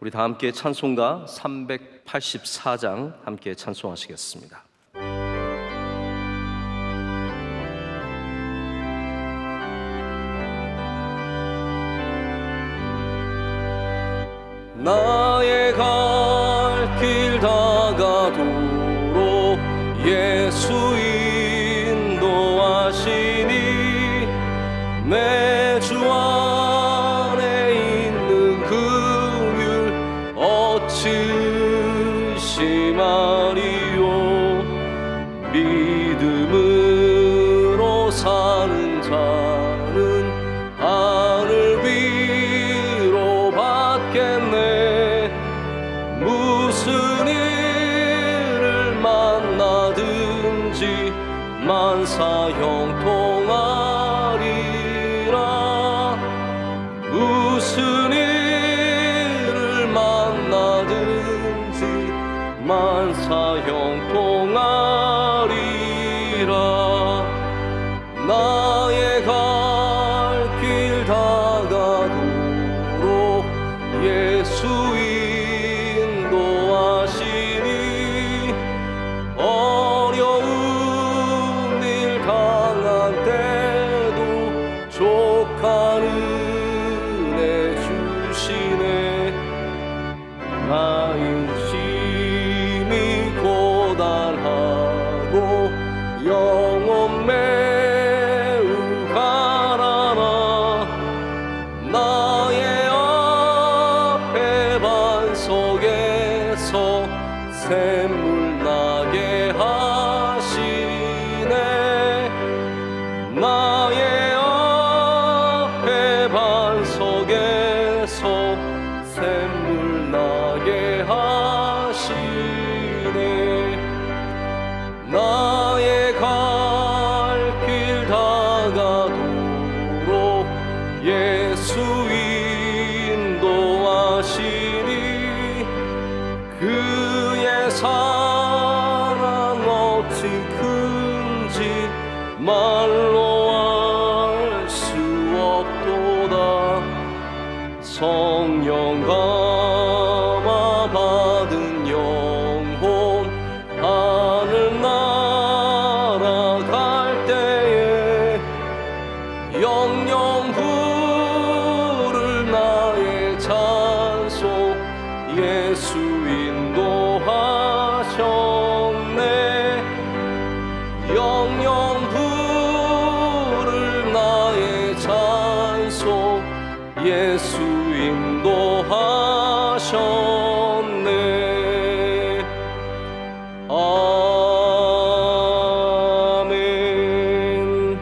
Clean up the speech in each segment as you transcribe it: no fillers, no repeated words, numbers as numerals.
우리 다 함께 찬송가 384장 함께 찬송하시겠습니다. 나의 갈 길 다가도록 예수 인도하시니 내 주 안에 있는 긍휼 어찌 의심하리요. 믿음으로 사는 자는 하늘 위로 받겠네. 무슨 일을 만나든지 만사 형통하리라. 무슨 일을 만나든지 만사 형통하리라. 나의 갈 길 다가도록 예수 인도하시니 어려운 일 당한 때도 족한 은혜 주시네. 나 인심이 고단하고 영혼 매우 가난하. 나의 앞에 반석에서 샘물 나게 하시네. 나의 앞에 반석에서 샘물 나게 하시네. 나의 갈 길 다가도록 예수 인도하시니 그의 사랑 어찌 큰지 말로 알 수 없도다. 성령 감화 받은 영혼 하늘 날아갈 때에 영영 부를 나의 찬송 예수 인도하셨네. 영영 부를 나의 찬송 예수 인도하셨네. 아멘.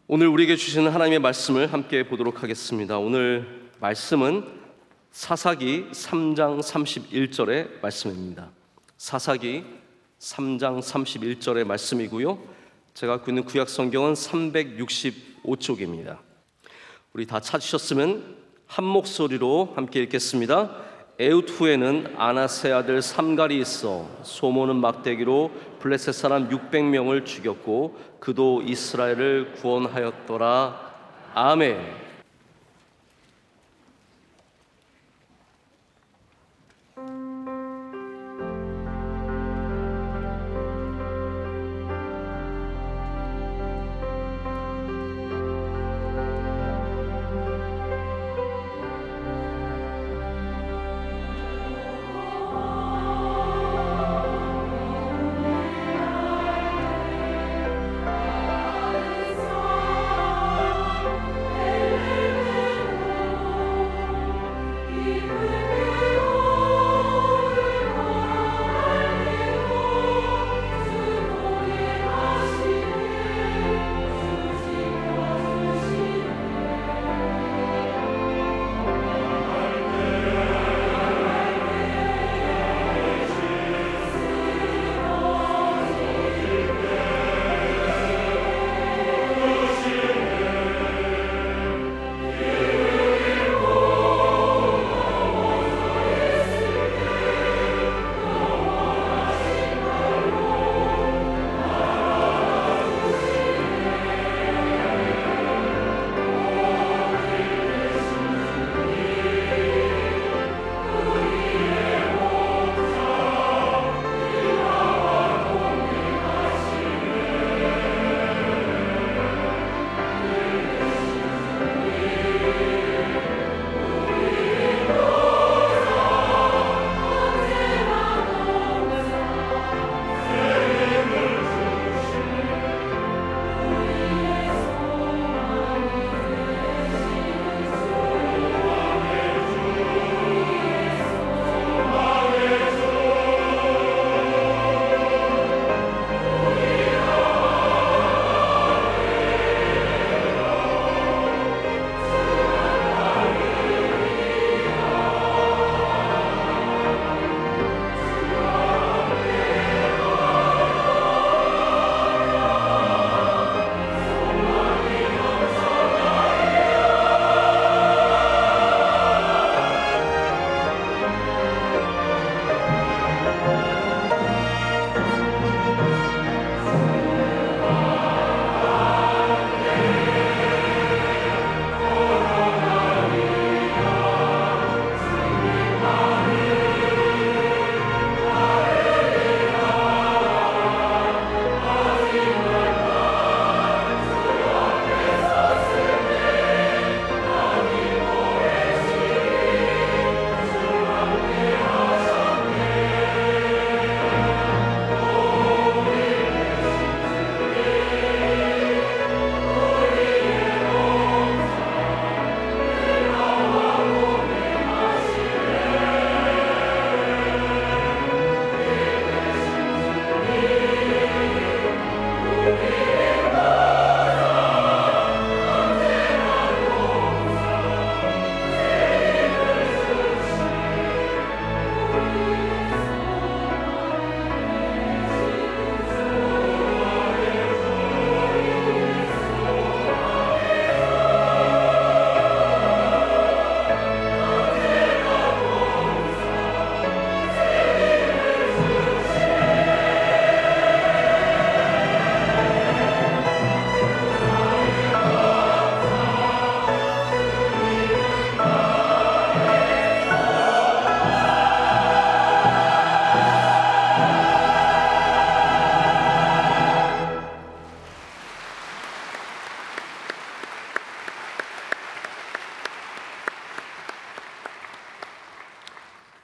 오늘 우리에게 주시는 하나님의 말씀을 함께 보도록 하겠습니다. 오늘 말씀은 사사기 3장 31절의 말씀입니다. 사사기 3장 31절의 말씀이고요, 제가 갖고 있는 구약 성경은 365쪽입니다. 우리 다 찾으셨으면 한 목소리로 함께 읽겠습니다. 에웃 후에는 아나세 아들 삼갈이 있어 소모는 막대기로 블레셋 사람 600명을 죽였고 그도 이스라엘을 구원하였더라. 아멘.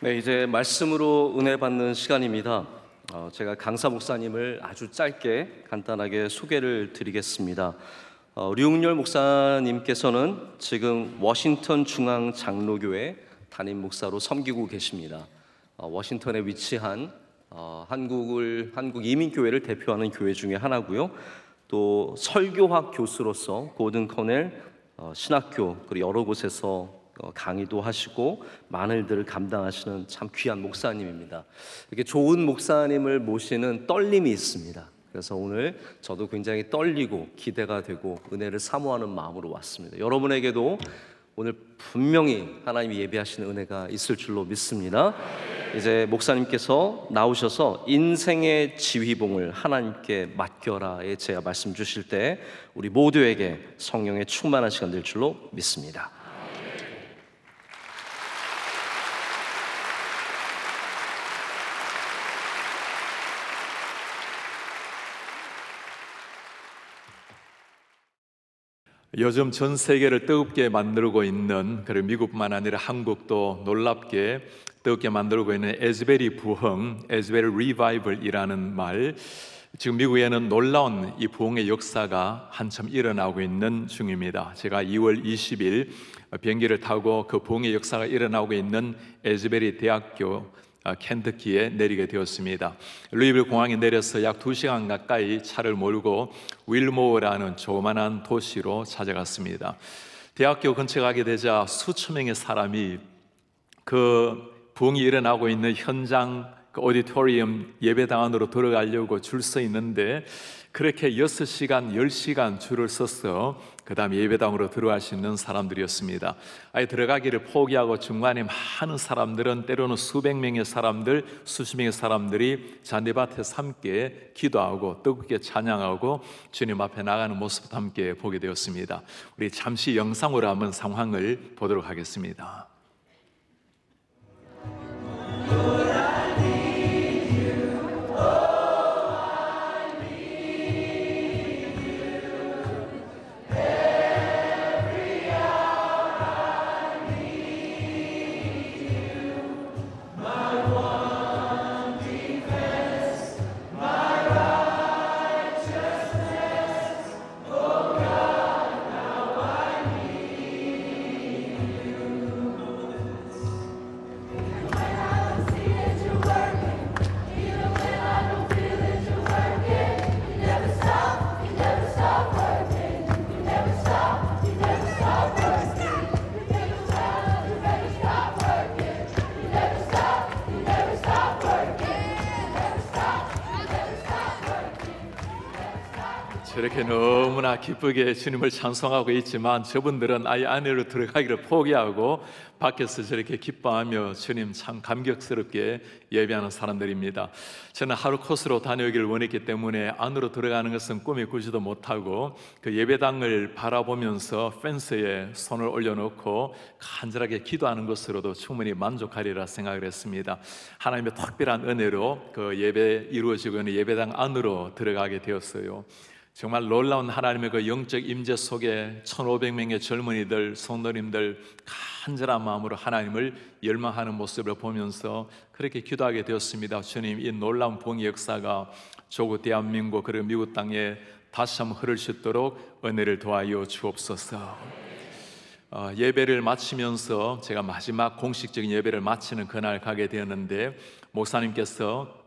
네, 이제 말씀으로 은혜 받는 시간입니다. 제가 강사 목사님을 아주 짧게 간단하게 소개를 드리겠습니다. 류웅열 목사님께서는 지금 워싱턴 중앙 장로교회 담임 목사로 섬기고 계십니다. 워싱턴에 위치한 한국 이민교회를 대표하는 교회 중에 하나고요. 또 설교학 교수로서 고든 커넬 신학교 그리고 여러 곳에서 강의도 하시고 많은 일들을 감당하시는 참 귀한 목사님입니다. 이렇게 좋은 목사님을 모시는 떨림이 있습니다. 그래서 오늘 저도 굉장히 떨리고 기대가 되고 은혜를 사모하는 마음으로 왔습니다. 여러분에게도 오늘 분명히 하나님이 예비하시는 은혜가 있을 줄로 믿습니다. 이제 목사님께서 나오셔서 인생의 지휘봉을 하나님께 맡겨라에 제가 말씀 주실 때 우리 모두에게 성령의 충만한 시간 될 줄로 믿습니다. 요즘 전 세계를 뜨겁게 만들고 있는, 그리고 미국뿐만 아니라 한국도 놀랍게 뜨겁게 만들고 있는 에즈베리 부흥, 에즈베리 리바이벌이라는 말, 지금 미국에는 놀라운 이 부흥의 역사가 한참 일어나고 있는 중입니다. 제가 2월 20일 비행기를 타고 그 부흥의 역사가 일어나고 있는 에즈베리 대학교 켄터키에 내리게 되었습니다. 루이빌 공항에 내려서 약 2시간 가까이 차를 몰고 윌모어라는 조그만한 도시로 찾아갔습니다. 대학교 근처에 가게 되자 수천 명의 사람이 그 부흥이 일어나고 있는 현장 그 오디토리움 예배당 안으로 들어가려고 줄 서 있는데, 그렇게 6시간, 10시간 줄을 서서 그 다음에 예배당으로 들어갈 수 있는 사람들이었습니다. 아예 들어가기를 포기하고 중간에 많은 사람들은, 때로는 수백 명의 사람들, 수십 명의 사람들이 잔디밭에서 함께 기도하고 뜨겁게 찬양하고 주님 앞에 나가는 모습도 함께 보게 되었습니다. 우리 잠시 영상으로 한번 상황을 보도록 하겠습니다. 저렇게 너무나 기쁘게 주님을 찬송하고 있지만 저분들은 아예 안으로 들어가기를 포기하고 밖에서 저렇게 기뻐하며 주님 참 감격스럽게 예배하는 사람들입니다. 저는 하루 코스로 다녀오기를 원했기 때문에 안으로 들어가는 것은 꿈에 꾸지도 못하고 그 예배당을 바라보면서 펜스에 손을 올려놓고 간절하게 기도하는 것으로도 충분히 만족하리라 생각을 했습니다. 하나님의 특별한 은혜로 그 예배 이루어지고 있는 예배당 안으로 들어가게 되었어요. 정말 놀라운 하나님의 그 영적 임재 속에 1,500명의 젊은이들, 성도님들 간절한 마음으로 하나님을 열망하는 모습을 보면서 그렇게 기도하게 되었습니다. 주님, 이 놀라운 부흥의 역사가 조국 대한민국 그리고 미국 땅에 다시 한번 흐를 수 있도록 은혜를 도와여 주옵소서. 예배를 마치면서 제가 마지막 공식적인 예배를 마치는 그날 가게 되었는데, 목사님께서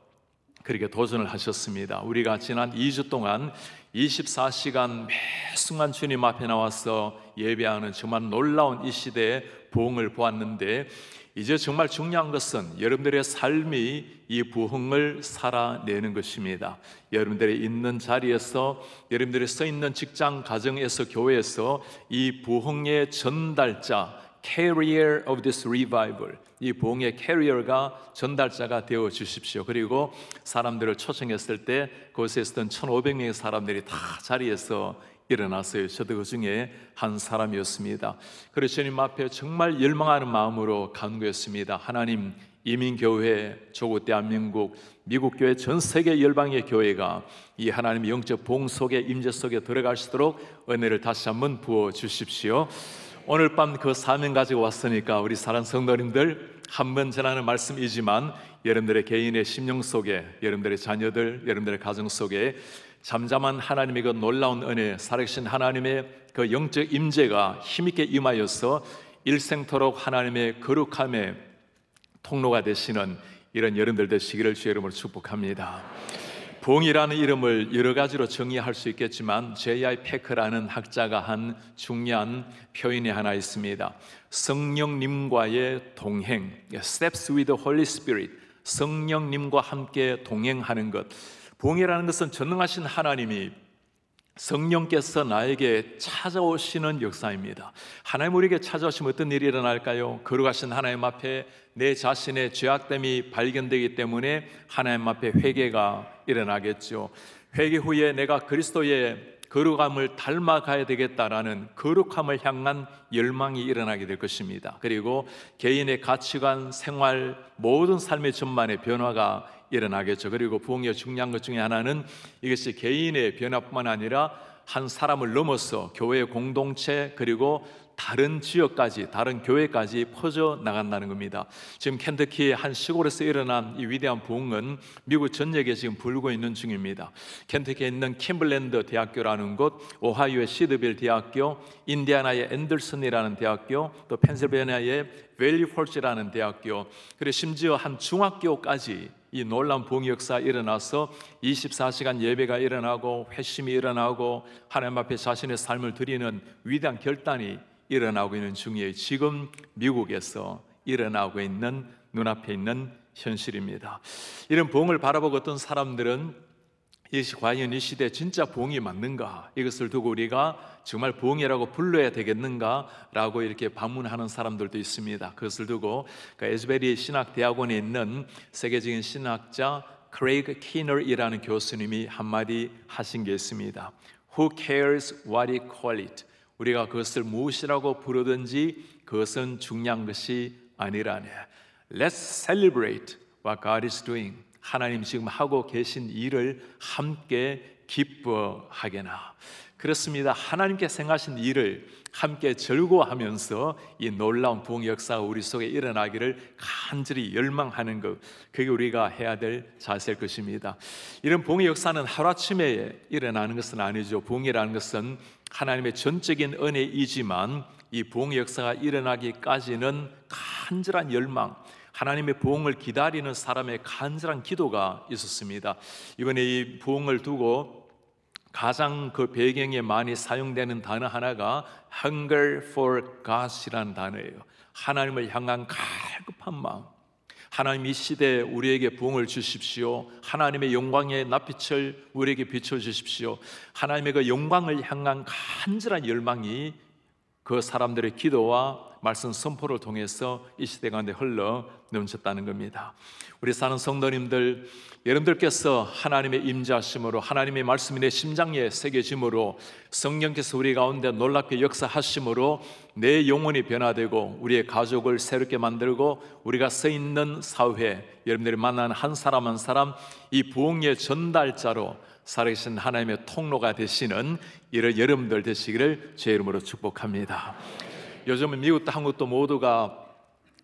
그렇게 도전을 하셨습니다. 우리가 지난 2주 동안 24시간 매 순간 주님 앞에 나와서 예배하는 정말 놀라운 이 시대의 부흥을 보았는데, 이제 정말 중요한 것은 여러분들의 삶이 이 부흥을 살아내는 것입니다. 여러분들이 있는 자리에서, 여러분들이 서 있는 직장, 가정에서, 교회에서 이 부흥의 전달자, carrier of this revival, 이 부흥의 캐리어가 전달자가 되어 주십시오. 그리고 사람들을 초청했을 때 그곳에 있었던 1,500명의 사람들이 다 자리에서 일어났어요. 저도 그 중에 한 사람이었습니다. 그래서 주님 앞에 정말 열망하는 마음으로 간구했습니다. 하나님, 이민교회, 조국 대한민국, 미국교회, 전 세계 열방의 교회가 이 하나님의 영적 부흥 속에, 임재 속에 들어갈 수 있도록 은혜를 다시 한번 부어 주십시오. 오늘 밤 그 사명 가지고 왔으니까 우리 사랑하는 성도님들, 한 번 전하는 말씀이지만 여러분들의 개인의 심령 속에, 여러분들의 자녀들, 여러분들의 가정 속에 잠잠한 하나님의 그 놀라운 은혜, 살아계신 하나님의 그 영적 임재가 힘있게 임하여서 일생토록 하나님의 거룩함의 통로가 되시는 이런 여러분들 되시기를 주의 이름으로 축복합니다. 부흥이라는 이름을 여러 가지로 정의할 수 있겠지만 J.I. 패커라는 학자가 한 중요한 표현이 하나 있습니다. 성령님과의 동행, Steps with the Holy Spirit, 성령님과 함께 동행하는 것. 부흥이라는 것은 전능하신 하나님이 성령께서 나에게 찾아오시는 역사입니다. 하나님 우리에게 찾아오시면 어떤 일이 일어날까요? 거룩하신 하나님 앞에 내 자신의 죄악됨이 발견되기 때문에 하나님 앞에 회개가 일어나겠죠. 회개 후에 내가 그리스도의 거룩함을 닮아가야 되겠다라는 거룩함을 향한 열망이 일어나게 될 것입니다. 그리고 개인의 가치관, 생활, 모든 삶의 전반의 변화가 일어나겠죠. 그리고 부흥의 중요한 것 중에 하나는 이것이 개인의 변화뿐만 아니라 한 사람을 넘어서 교회 공동체 그리고 다른 지역까지, 다른 교회까지 퍼져 나간다는 겁니다. 지금 켄터키의 한 시골에서 일어난 이 위대한 부흥은 미국 전역에 지금 불고 있는 중입니다. 켄터키에 있는 캠블랜드 대학교라는 곳, 오하이오의 시드빌 대학교, 인디애나의 앤더슨이라는 대학교, 또 펜실베니아의 밸리 폴스라는 대학교, 그리고 심지어 한 중학교까지 이 놀라운 부흥 역사가 일어나서 24시간 예배가 일어나고 회심이 일어나고 하나님 앞에 자신의 삶을 드리는 위대한 결단이 일어나고 있는 중에 지금 미국에서 일어나고 있는 눈앞에 있는 현실입니다. 이런 부흥을 바라보고 어떤 사람들은 이것이 과연 이 시대에 진짜 부흥이 맞는가, 이것을 두고 우리가 정말 부흥이라고 불러야 되겠는가 라고 이렇게 반문하는 사람들도 있습니다. 그것을 두고 에즈베리 신학대학원에 있는 세계적인 신학자 크레이그 키너이라는 교수님이 한마디 하신 게 있습니다. Who cares what we call it? 우리가 그것을 무엇이라고 부르든지 그것은 중요한 것이 아니라네. Let's celebrate what God is doing. 하나님 지금 하고 계신 일을 함께 기뻐하게나. 그렇습니다. 하나님께 생하신 일을 함께 즐거워하면서 이 놀라운 부흥 역사가 우리 속에 일어나기를 간절히 열망하는 것, 그게 우리가 해야 될 자세일 것입니다. 이런 부흥의 역사는 하루아침에 일어나는 것은 아니죠. 부흥이라는 것은 하나님의 전적인 은혜이지만 이 부흥의 역사가 일어나기까지는 간절한 열망, 하나님의 부흥을 기다리는 사람의 간절한 기도가 있었습니다. 이번에 이 부흥을 두고 가장 그 배경에 많이 사용되는 단어 하나가 Hunger for God이라는 단어예요. 하나님을 향한 갈급한 마음. 하나님 이 시대에 우리에게 부흥을 주십시오. 하나님의 영광의 낯빛을 우리에게 비춰주십시오. 하나님의 그 영광을 향한 간절한 열망이 그 사람들의 기도와 말씀 선포를 통해서 이 시대 가운데 흘러 넘쳤다는 겁니다. 우리 사는 성도님들, 여러분들께서 하나님의 임재하심으로 하나님의 말씀이 내 심장에 새겨짐으로 성령께서 우리 가운데 놀랍게 역사하심으로 내 영혼이 변화되고 우리의 가족을 새롭게 만들고 우리가 서 있는 사회, 여러분들이 만나는 한 사람 한 사람 이 부흥의 전달자로 살아계신 하나님의 통로가 되시는 이런 여러분들 되시기를 제 이름으로 축복합니다. 요즘은 미국도 한국도 모두가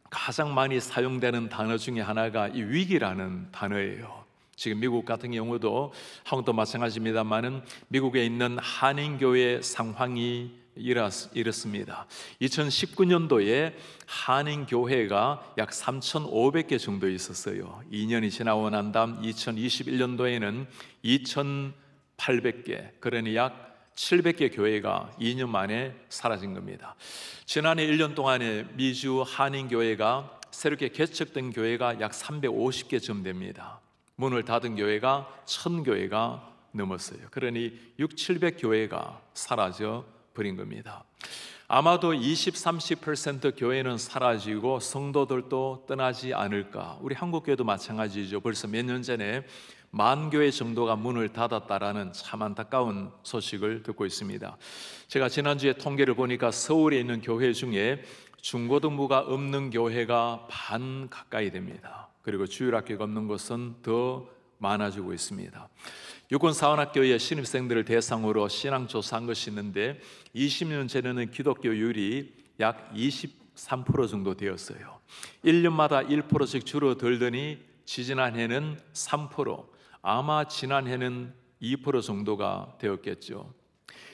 가장 많이 사용되는 단어 중에 하나가 이 위기라는 단어예요. 지금 미국 같은 경우도 한국도 마찬가지입니다만은 미국에 있는 한인교회 상황이 이렇습니다. 2019년도에 한인교회가 약 3,500개 정도 있었어요. 2년이 지나고 난 다음 2021년도에는 2,800개, 그러니 약 700개 교회가 2년 만에 사라진 겁니다. 지난해 1년 동안에 미주 한인교회가 새롭게 개척된 교회가 약 350개쯤 됩니다. 문을 닫은 교회가 1,000교회가 넘었어요. 그러니 700교회가 사라져 버린 겁니다. 아마도 20-30% 교회는 사라지고 성도들도 떠나지 않을까. 우리 한국교회도 마찬가지죠. 벌써 몇 년 전에 10,000교회 정도가 문을 닫았다라는 참 안타까운 소식을 듣고 있습니다. 제가 지난주에 통계를 보니까 서울에 있는 교회 중에 중고등부가 없는 교회가 반 가까이 됩니다. 그리고 주일학교가 없는 곳은 더 많아지고 있습니다. 육군사관학교의 신입생들을 대상으로 신앙조사한 것이 있는데 20년 전에는 기독교율이 약 23% 정도 되었어요. 1년마다 1%씩 줄어들더니 지지난해는 3%, 아마 지난해는 2% 정도가 되었겠죠.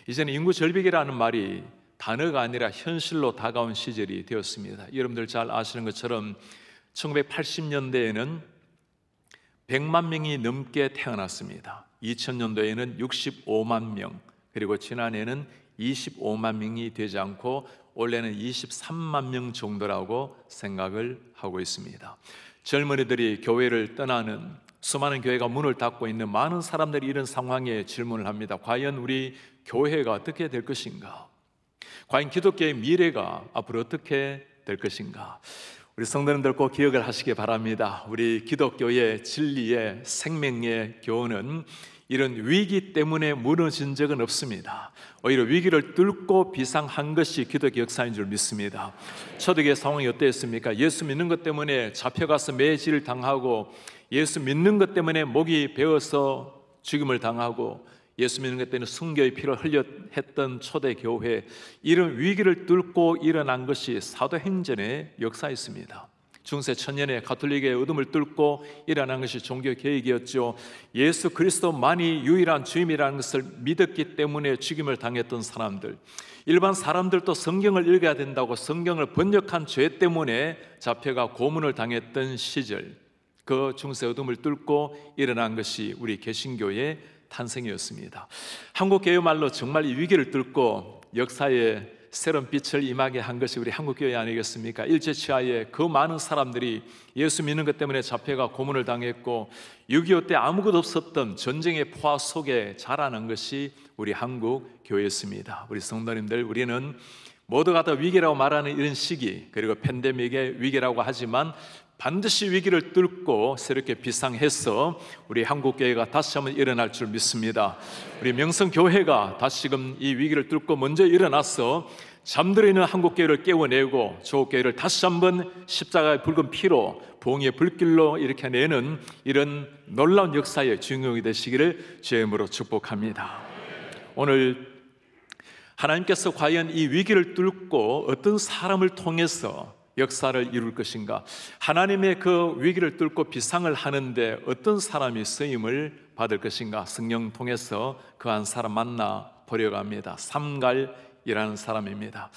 이제는 인구 절벽이라는 말이 단어가 아니라 현실로 다가온 시절이 되었습니다. 여러분들 잘 아시는 것처럼 1980년대에는 100만 명이 넘게 태어났습니다. 2000년도에는 65만 명, 그리고 지난해는 25만 명이 되지 않고 올해는 23만 명 정도라고 생각을 하고 있습니다. 젊은이들이 교회를 떠나는, 수많은 교회가 문을 닫고 있는 많은 사람들이 이런 상황에 질문을 합니다. 과연 우리 교회가 어떻게 될 것인가? 과연 기독교의 미래가 앞으로 어떻게 될 것인가? 우리 성도님들 꼭 기억을 하시기 바랍니다. 우리 기독교의 진리의 생명의 교훈은 이런 위기 때문에 무너진 적은 없습니다. 오히려 위기를 뚫고 비상한 것이 기독교 역사인 줄 믿습니다. 초대교회 상황이 어땠습니까? 예수 믿는 것 때문에 잡혀가서 매질을 당하고, 예수 믿는 것 때문에 목이 베어서 죽임을 당하고, 예수 믿는 것 때문에 순교의 피를 흘려 했던 초대교회, 이런 위기를 뚫고 일어난 것이 사도행전의 역사였습니다. 중세 천년에 가톨릭의 어둠을 뚫고 일어난 것이 종교 개혁이었죠. 예수 그리스도만이 유일한 주임이라는 것을 믿었기 때문에 죽임을 당했던 사람들, 일반 사람들도 성경을 읽어야 된다고 성경을 번역한 죄 때문에 잡혀가 고문을 당했던 시절, 그 중세 어둠을 뚫고 일어난 것이 우리 개신교의 탄생이었습니다. 한국 교회 말로 정말 이 위기를 뚫고 역사에 새로운 빛을 임하게 한 것이 우리 한국교회 아니겠습니까? 일제치하에 그 많은 사람들이 예수 믿는 것 때문에 잡혀가 고문을 당했고, 6.25 때 아무것도 없었던 전쟁의 포화 속에 자라난 것이 우리 한국교회였습니다. 우리 성도님들, 우리는 모두가 다 위기라고 말하는 이런 시기, 그리고 팬데믹의 위기라고 하지만 반드시 위기를 뚫고 새롭게 비상해서 우리 한국교회가 다시 한번 일어날 줄 믿습니다. 우리 명성교회가 다시금 이 위기를 뚫고 먼저 일어나서 잠들어 있는 한국교회를 깨워내고 조국교회를 다시 한번 십자가의 붉은 피로 봉의 불길로 일으켜내는 이런 놀라운 역사의 주인공이 되시기를 주의 이름으로 축복합니다. 오늘 하나님께서 과연 이 위기를 뚫고 어떤 사람을 통해서 역사를 이룰 것인가? 하나님의 그 위기를 뚫고 비상을 하는데 어떤 사람이 쓰임을 받을 것인가? 성령 통해서 그 한 사람 만나 보려고 합니다. 삼갈이라는 사람입니다.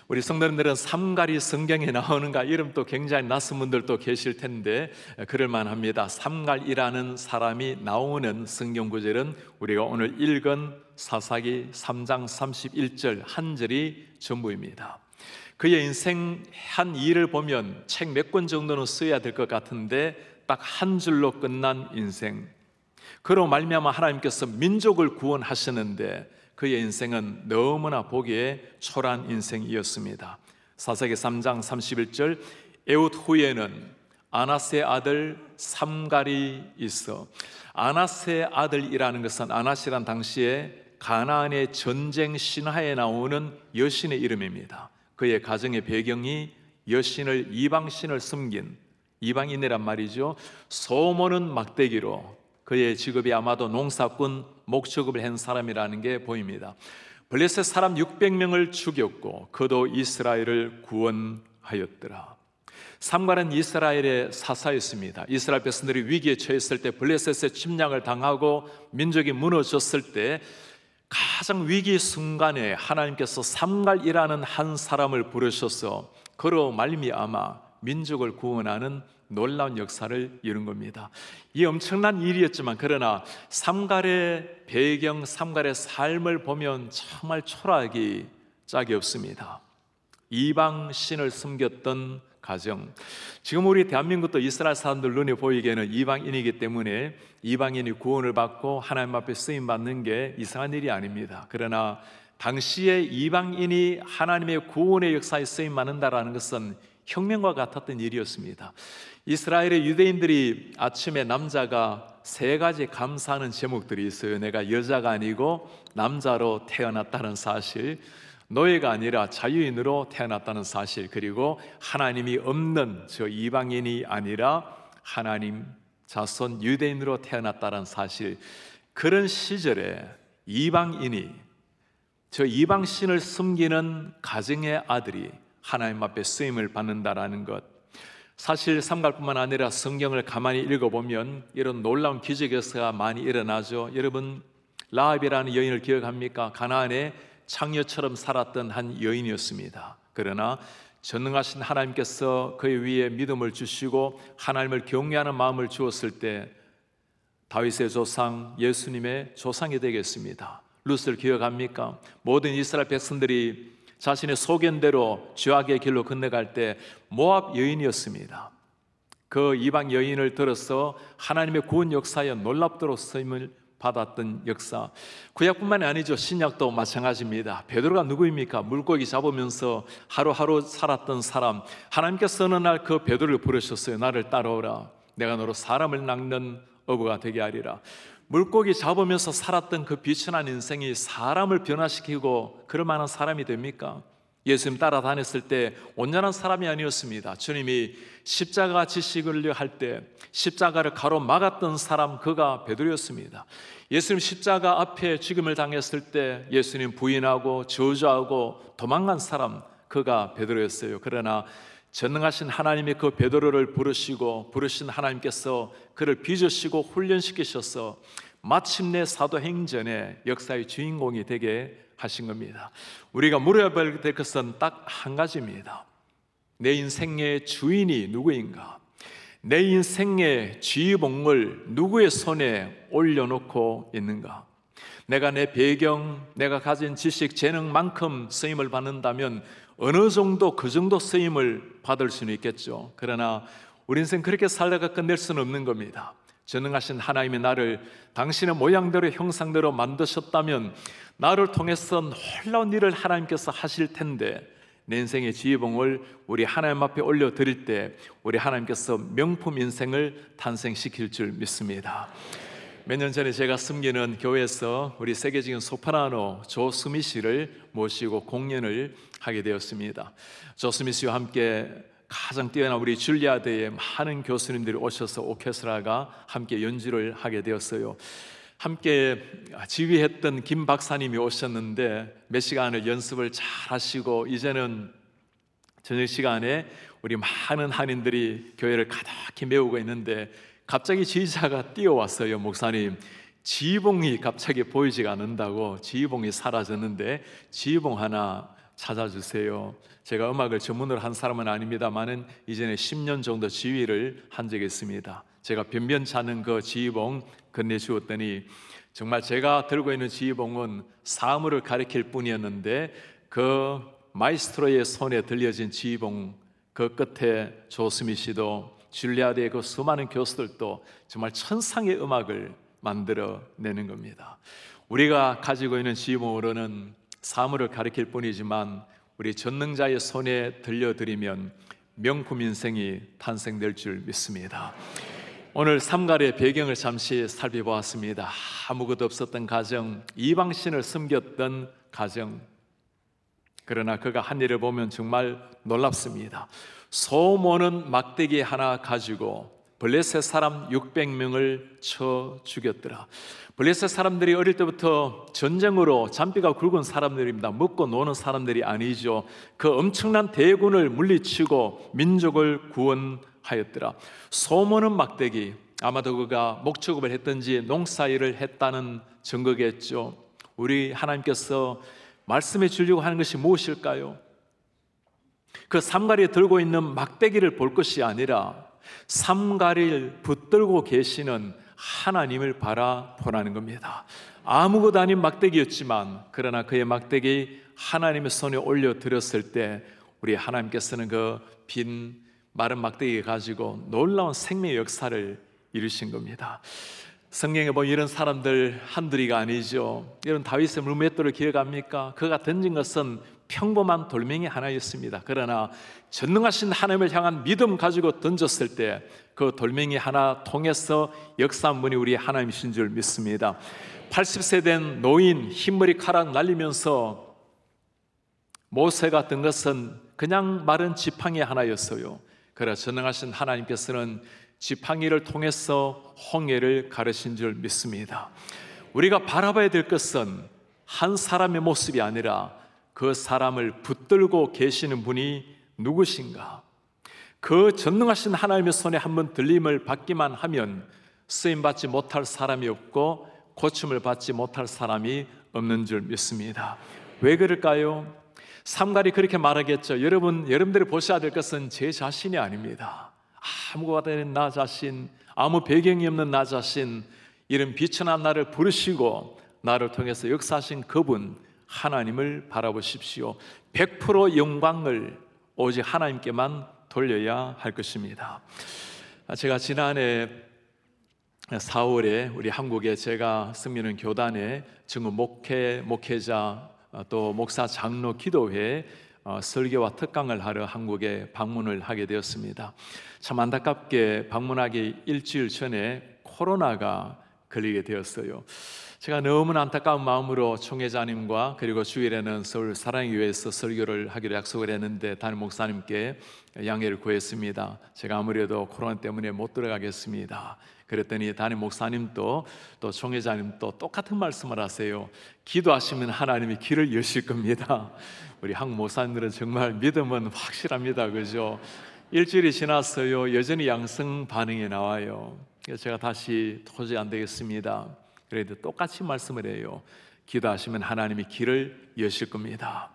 우리 성도님들은 삼갈이 성경에 나오는가? 이름도 굉장히 낯선 분들도 계실 텐데 그럴만합니다. 삼갈이라는 사람이 나오는 성경 구절은 우리가 오늘 읽은 사사기 3장 31절 한 절이 전부입니다. 그의 인생 한 일을 보면 책 몇 권 정도는 써야 될 것 같은데 딱 한 줄로 끝난 인생. 그로 말미암아 하나님께서 민족을 구원하시는데 그의 인생은 너무나 보기에 초라한 인생이었습니다. 사사기 3장 31절, 에웃 후에는 아낫의 아들 삼갈이 있어. 아낫의 아들이라는 것은, 아낫이란 당시에 가나안의 전쟁 신화에 나오는 여신의 이름입니다. 그의 가정의 배경이 여신을, 이방신을 섬긴 이방인이란 말이죠. 소모는 막대기로, 그의 직업이 아마도 농사꾼 목축업을 한 사람이라는 게 보입니다. 블레셋 사람 600명을 죽였고 그도 이스라엘을 구원하였더라. 삼갈은 이스라엘의 사사였습니다. 이스라엘 백성들이 위기에 처했을 때, 블레셋의 침략을 당하고 민족이 무너졌을 때 가장 위기 순간에 하나님께서 삼갈이라는 한 사람을 부르셔서 그로 말미암아 민족을 구원하는 놀라운 역사를 이룬 겁니다. 이 엄청난 일이었지만, 그러나 삼갈의 배경, 삼갈의 삶을 보면 정말 초라하기 짝이 없습니다. 이방 신을 섬겼던 가정. 지금 우리 대한민국도 이스라엘 사람들 눈에 보이기에는 이방인이기 때문에 이방인이 구원을 받고 하나님 앞에 쓰임 받는 게 이상한 일이 아닙니다. 그러나 당시에 이방인이 하나님의 구원의 역사에 쓰임 받는다라는 것은 혁명과 같았던 일이었습니다. 이스라엘의 유대인들이 아침에 남자가 3가지 감사하는 제목들이 있어요. 내가 여자가 아니고 남자로 태어났다는 사실, 노예가 아니라 자유인으로 태어났다는 사실, 그리고 하나님이 없는 저 이방인이 아니라 하나님 자손 유대인으로 태어났다는 사실. 그런 시절에 이방인이, 저 이방신을 섬기는 가정의 아들이 하나님 앞에 쓰임을 받는다라는 것. 사실 삼갈뿐만 아니라 성경을 가만히 읽어보면 이런 놀라운 기적 역사가 많이 일어나죠. 여러분, 라합이라는 여인을 기억합니까? 가나안에 창녀처럼 살았던 한 여인이었습니다. 그러나 전능하신 하나님께서 그의 위에 믿음을 주시고 하나님을 경외하는 마음을 주었을 때 다윗의 조상 예수님의 조상이 되겠습니다. 룻을 기억합니까? 모든 이스라엘 백성들이 자신의 소견대로 죄악의 길로 건너갈 때 모압 여인이었습니다. 그 이방 여인을 들어서 하나님의 구원 역사에 놀랍도록 쓰임을 받았던 역사. 구약뿐만이 아니죠. 신약도 마찬가지입니다. 베드로가 누구입니까? 물고기 잡으면서 하루하루 살았던 사람. 하나님께서 어느 날 그 베드로를 부르셨어요. 나를 따라오라. 내가 너로 사람을 낚는 어부가 되게 하리라. 물고기 잡으면서 살았던 그 비천한 인생이 사람을 변화시키고 그럴 만한 사람이 됩니까? 예수님 따라다녔을 때 온전한 사람이 아니었습니다. 주님이 십자가 지시를 할 때 십자가를 가로막았던 사람, 그가 베드로였습니다. 예수님 십자가 앞에 죽임을 당했을 때 예수님 부인하고 저주하고 도망간 사람, 그가 베드로였어요. 그러나 전능하신 하나님이 그 베드로를 부르신 하나님께서 그를 빚으시고 훈련시키셔서 마침내 사도행전의 역사의 주인공이 되게 하신 겁니다. 우리가 물어봐야 될 것은 딱 한 가지입니다. 내 인생의 주인이 누구인가? 내 인생의 지휘봉을 누구의 손에 올려놓고 있는가? 내가 내 배경, 내가 가진 지식, 재능만큼 쓰임을 받는다면 어느 정도 그 정도 쓰임을 받을 수는 있겠죠. 그러나 우리 인생 그렇게 살다가 끝낼 수는 없는 겁니다. 전능하신 하나님이 나를 당신의 모양대로 형상대로 만드셨다면 나를 통해서 놀라운 일을 하나님께서 하실 텐데 내 인생의 지휘봉을 우리 하나님 앞에 올려드릴 때 우리 하나님께서 명품 인생을 탄생시킬 줄 믿습니다. 몇 년 전에 제가 섬기는 교회에서 우리 세계적인 소프라노 조수미 씨를 모시고 공연을 하게 되었습니다. 조수미 씨와 함께 가장 뛰어난 우리 줄리아드의 많은 교수님들이 오셔서 오케스트라가 함께 연주를 하게 되었어요. 함께 지휘했던 김 박사님이 오셨는데 몇 시간을 연습을 잘 하시고 이제는 저녁 시간에 우리 많은 한인들이 교회를 가득히 메우고 있는데 갑자기 지휘자가 뛰어왔어요. 목사님, 지휘봉이 갑자기 보이지가 않는다고. 지휘봉이 사라졌는데 지휘봉 하나 찾아주세요. 제가 음악을 전문으로 한 사람은 아닙니다만은 이전에 10년 정도 지휘를 한 적이 있습니다. 제가 변변치 않은 그 지휘봉 건네주었더니 정말 제가 들고 있는 지휘봉은 사물을 가리킬 뿐이었는데 그 마이스트로의 손에 들려진 지휘봉 그 끝에 조스미 씨도 줄리아드의 그 수많은 교수들도 정말 천상의 음악을 만들어내는 겁니다. 우리가 가지고 있는 지휘봉으로는 사물을 가리킬 뿐이지만 우리 전능자의 손에 들려드리면 명품 인생이 탄생될 줄 믿습니다. 오늘 삼갈의 배경을 잠시 살펴보았습니다. 아무것도 없었던 가정, 이방신을 섬겼던 가정. 그러나 그가 한 일을 보면 정말 놀랍습니다. 소모는 막대기 하나 가지고 블레셋 사람 600명을 쳐 죽였더라. 블레셋 사람들이 어릴 때부터 전쟁으로 잔뼈가 굵은 사람들입니다. 먹고 노는 사람들이 아니죠. 그 엄청난 대군을 물리치고 민족을 구원하였더라. 소모는 막대기, 아마도 그가 목축업을 했든지 농사일을 했다는 증거겠죠. 우리 하나님께서 말씀해 주려고 하는 것이 무엇일까요? 그 삼가리에 들고 있는 막대기를 볼 것이 아니라 삼가리를 붙들고 계시는 하나님을 바라보라는 겁니다. 아무것도 아닌 막대기였지만 그러나 그의 막대기 하나님의 손에 올려드렸을 때 우리 하나님께서는 그 빈 마른 막대기 가지고 놀라운 생명의 역사를 이루신 겁니다. 성경에 보면 이런 사람들 한둘이가 아니죠. 이런 다윗의 물맷돌을 기억합니까? 그가 던진 것은 평범한 돌멩이 하나였습니다. 그러나 전능하신 하나님을 향한 믿음 가지고 던졌을 때 그 돌멩이 하나 통해서 역사 한 분이 우리 하나님이신 줄 믿습니다. 80세 된 노인 흰머리카락 날리면서 모세가 든 것은 그냥 마른 지팡이 하나였어요. 그러나 전능하신 하나님께서는 지팡이를 통해서 홍해를 가르신 줄 믿습니다. 우리가 바라봐야 될 것은 한 사람의 모습이 아니라 그 사람을 붙들고 계시는 분이 누구신가? 그 전능하신 하나님의 손에 한번 들림을 받기만 하면 쓰임받지 못할 사람이 없고 고침을 받지 못할 사람이 없는 줄 믿습니다. 왜 그럴까요? 삼갈이 그렇게 말하겠죠. 여러분들이 보셔야 될 것은 제 자신이 아닙니다. 아무것도 아닌 나 자신, 아무 배경이 없는 나 자신, 이런 비천한 나를 부르시고 나를 통해서 역사하신 그분 하나님을 바라보십시오. 100% 영광을 오직 하나님께만 돌려야 할 것입니다. 제가 지난해 4월에 우리 한국에 제가 섬기는 교단에 전국 목회자 또 목사 장로 기도회 설교와 특강을 하러 한국에 방문을 하게 되었습니다. 참 안타깝게 방문하기 일주일 전에 코로나가 걸리게 되었어요. 제가 너무나 안타까운 마음으로 총회장님과 그리고 주일에는 서울 사랑교회에서 설교를 하기로 약속을 했는데 담임 목사님께 양해를 구했습니다. 제가 아무래도 코로나 때문에 못 들어가겠습니다. 그랬더니 담임 목사님도 또 총회장님도 똑같은 말씀을 하세요. 기도하시면 하나님이 길을 여실 겁니다. 우리 한국 목사님들은 정말 믿음은 확실합니다. 그죠? 일주일이 지났어요. 여전히 양성 반응이 나와요. 그래서 제가 다시 도저히 안 되겠습니다. 그래도 똑같이 말씀을 해요. 기도하시면 하나님이 길을 여실 겁니다.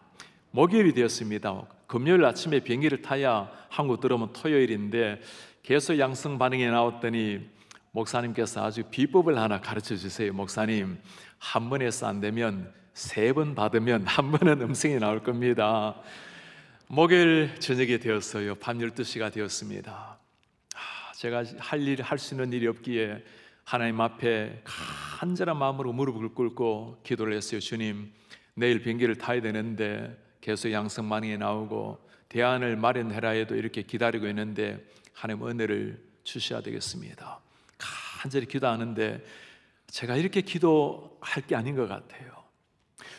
목요일이 되었습니다. 금요일 아침에 비행기를 타야 한국 들어오면 토요일인데 계속 양성 반응이 나왔더니 목사님께서 아주 비법을 하나 가르쳐 주세요. 목사님, 한 번 해서 안 되면 3번 받으면 한 번은 음성이 나올 겁니다. 목요일 저녁이 되었어요. 밤 12시가 되었습니다. 제가 할 수 있는 일이 없기에 하나님 앞에 간절한 마음으로 무릎을 꿇고 기도를 했어요. 주님, 내일 비행기를 타야 되는데 계속 양성 반응이 나오고 대안을 마련해라 해도 이렇게 기다리고 있는데 하나님 은혜를 주셔야 되겠습니다. 간절히 기도하는데 제가 이렇게 기도할 게 아닌 것 같아요.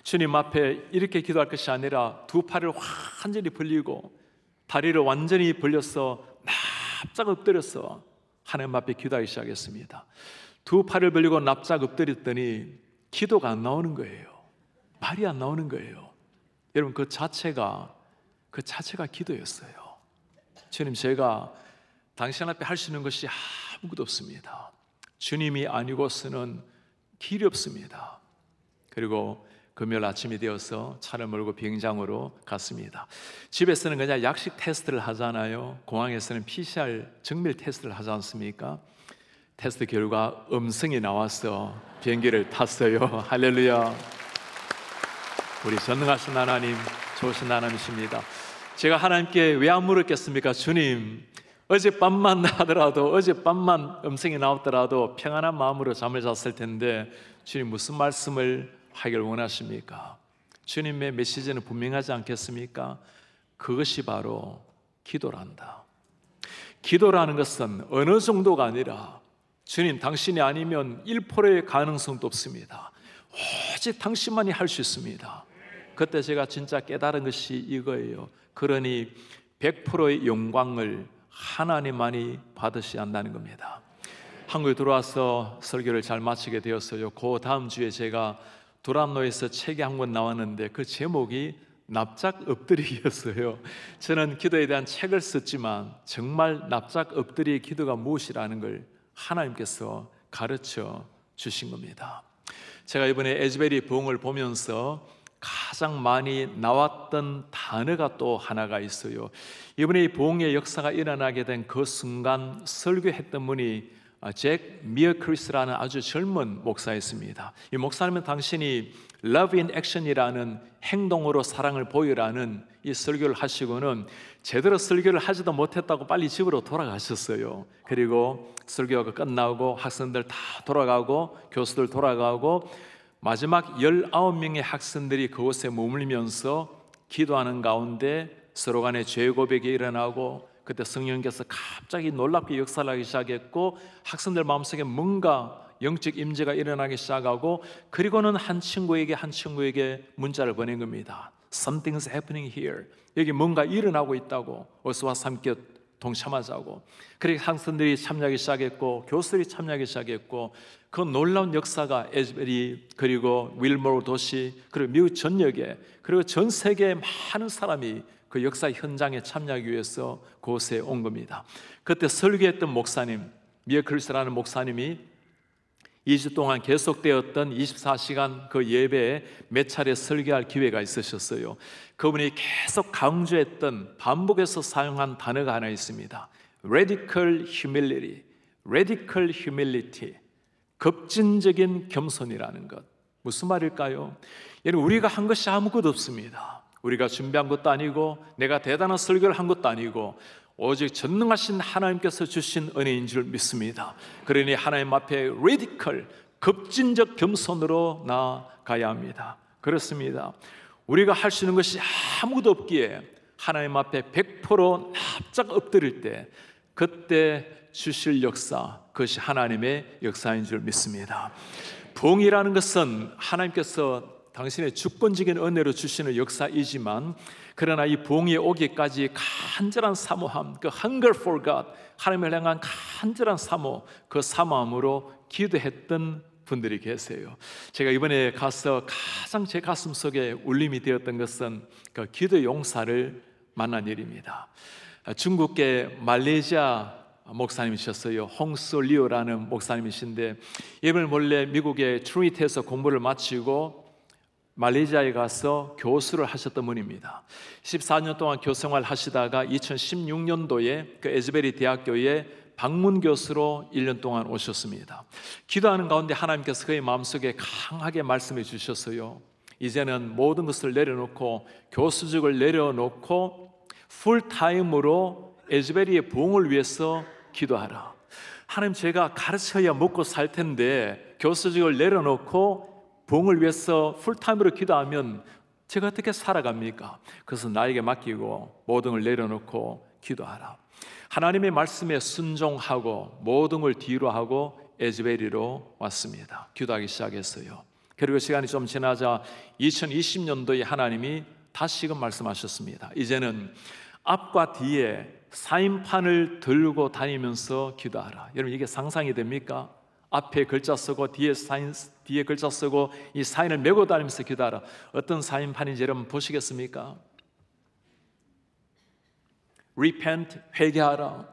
주님 앞에 이렇게 기도할 것이 아니라 두 팔을 완전히 벌리고 다리를 완전히 벌려서 납작 엎드려서 하나님 앞에 기도하기 시작했습니다. 두 팔을 벌리고 납작 엎드렸더니 기도가 안 나오는 거예요. 말이 안 나오는 거예요. 여러분, 그 자체가 기도였어요. 주님, 제가 당신 앞에 할 수 있는 것이 아무것도 없습니다. 주님이 아니고서는 길이 없습니다. 그리고 금요일 아침이 되어서 차를 몰고 비행장으로 갔습니다. 집에서는 그냥 약식 테스트를 하잖아요. 공항에서는 PCR 정밀 테스트를 하지 않습니까? 테스트 결과 음성이 나와서 비행기를 탔어요. 할렐루야. 우리 전능하신 하나님, 좋으신 하나님이십니다. 제가 하나님께 왜 안 물었겠습니까? 주님, 어젯밤만 하더라도, 어젯밤만 음성이 나왔더라도 평안한 마음으로 잠을 잤을 텐데 주님 무슨 말씀을 하길 원하십니까? 주님의 메시지는 분명하지 않겠습니까? 그것이 바로 기도란다. 기도라는 것은 어느 정도가 아니라 주님, 당신이 아니면 1%의 가능성도 없습니다. 오직 당신만이 할 수 있습니다. 그때 제가 진짜 깨달은 것이 이거예요. 그러니 100%의 영광을 하나님만이 받으셔야 한다는 겁니다. 한국에 들어와서 설교를 잘 마치게 되었어요. 그 다음 주에 제가 두란노에서 책이 한 권 나왔는데 그 제목이 납작 엎드리기였어요. 저는 기도에 대한 책을 썼지만 정말 납작 엎드리기 기도가 무엇이라는 걸 하나님께서 가르쳐 주신 겁니다. 제가 이번에 에즈베리 부흥을 보면서 가장 많이 나왔던 단어가 또 하나가 있어요. 이번에 이 부흥의 역사가 일어나게 된 그 순간 설교했던 분이 잭 미어크리스라는 아주 젊은 목사였습니다. 이 목사님은 당신이 Love in Action이라는 행동으로 사랑을 보이라는 이 설교를 하시고는 제대로 설교를 하지도 못했다고 빨리 집으로 돌아가셨어요. 그리고 설교가 끝나고 학생들 다 돌아가고 교수들 돌아가고 마지막 19명의 학생들이 그곳에 머물면서 기도하는 가운데 서로 간에 죄 고백이 일어나고 그때 성령께서 갑자기 놀랍게 역사를 하기 시작했고 학생들 마음속에 뭔가 영적 임재가 일어나기 시작하고 그리고는 한 친구에게 문자를 보낸 겁니다. Something's happening here. 여기 뭔가 일어나고 있다고 어서 와서 함께 동참하자고. 그렇게 학생들이 참여하기 시작했고 교수들이 참여하기 시작했고, 그 놀라운 역사가 에즈베리 그리고 윌모어 도시 그리고 미국 전역에 그리고 전 세계의 많은 사람이 그 역사 현장에 참여하기 위해서 그곳에 온 겁니다. 그때 설교했던 목사님, 미어클스라는 목사님이 2주 동안 계속되었던 24시간 그 예배에 몇 차례 설교할 기회가 있으셨어요. 그분이 계속 강조했던, 반복해서 사용한 단어가 하나 있습니다. Radical humility, radical humility, 급진적인 겸손이라는 것. 무슨 말일까요? 여러분, 우리가 한 것이 아무것도 없습니다. 우리가 준비한 것도 아니고 내가 대단한 설교를 한 것도 아니고 오직 전능하신 하나님께서 주신 은혜인 줄 믿습니다. 그러니 하나님 앞에 radical, 급진적 겸손으로 나아가야 합니다. 그렇습니다. 우리가 할 수 있는 것이 아무것도 없기에 하나님 앞에 100% 납작 엎드릴 때, 그때 주실 역사, 그것이 하나님의 역사인 줄 믿습니다. 부흥이라는 것은 하나님께서 당신의 주권적인 은혜로 주시는 역사이지만, 그러나 이 부흥이 오기까지 간절한 사모함, 그 hunger for God, 하나님을 향한 간절한 사모, 그 사모함으로 기도했던 분들이 계세요. 제가 이번에 가서 가장 제 가슴 속에 울림이 되었던 것은 그 기도 용사를 만난 일입니다. 중국계 말레이시아 목사님이셨어요. 홍솔리오라는 목사님이신데, 이분을 원래 미국의 트리니티에서 공부를 마치고 말레이시아에 가서 교수를 하셨던 분입니다. 14년 동안 교생활 하시다가 2016년도에 그 에즈베리 대학교에 방문 교수로 1년 동안 오셨습니다. 기도하는 가운데 하나님께서 그의 마음속에 강하게 말씀해 주셨어요. 이제는 모든 것을 내려놓고, 교수직을 내려놓고 풀타임으로 에즈베리의 부흥을 위해서 기도하라. 하나님, 제가 가르쳐야 먹고 살 텐데 교수직을 내려놓고 부흥을 위해서 풀타임으로 기도하면 제가 어떻게 살아갑니까? 그래서 나에게 맡기고 모든 걸 내려놓고 기도하라. 하나님의 말씀에 순종하고 모든 걸 뒤로 하고 에즈베리로 왔습니다. 기도하기 시작했어요. 그리고 시간이 좀 지나자 2020년도에 하나님이 다시금 말씀하셨습니다. 이제는 앞과 뒤에 사인판을 들고 다니면서 기도하라. 여러분, 이게 상상이 됩니까? 앞에 글자 쓰고 뒤에 글자 쓰고 이 사인을 메고 다니면서 기도하라. 어떤 사인판인지 여러분 보시겠습니까? Repent, 회개하라.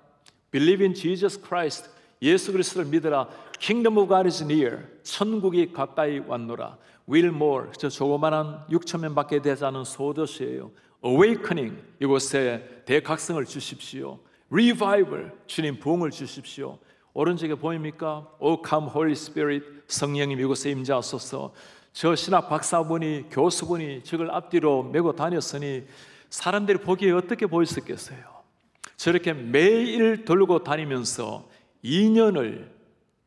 Believe in Jesus Christ, 예수 그리스도를 믿으라. Kingdom of God is near, 천국이 가까이 왔노라. Will more, 저 조그만한 6,000명밖에 되지 않은 소도시예요. Awakening, 이곳에 대각성을 주십시오. Revival, 주님 부흥을 주십시오. 오른쪽에 보입니까? O come Holy Spirit, 성령님 이곳에 임재하소서. 저 신학 박사분이, 교수분이 저걸 앞뒤로 메고 다녔으니 사람들이 보기에 어떻게 보였었겠어요? 저렇게 매일 들고 다니면서 2년을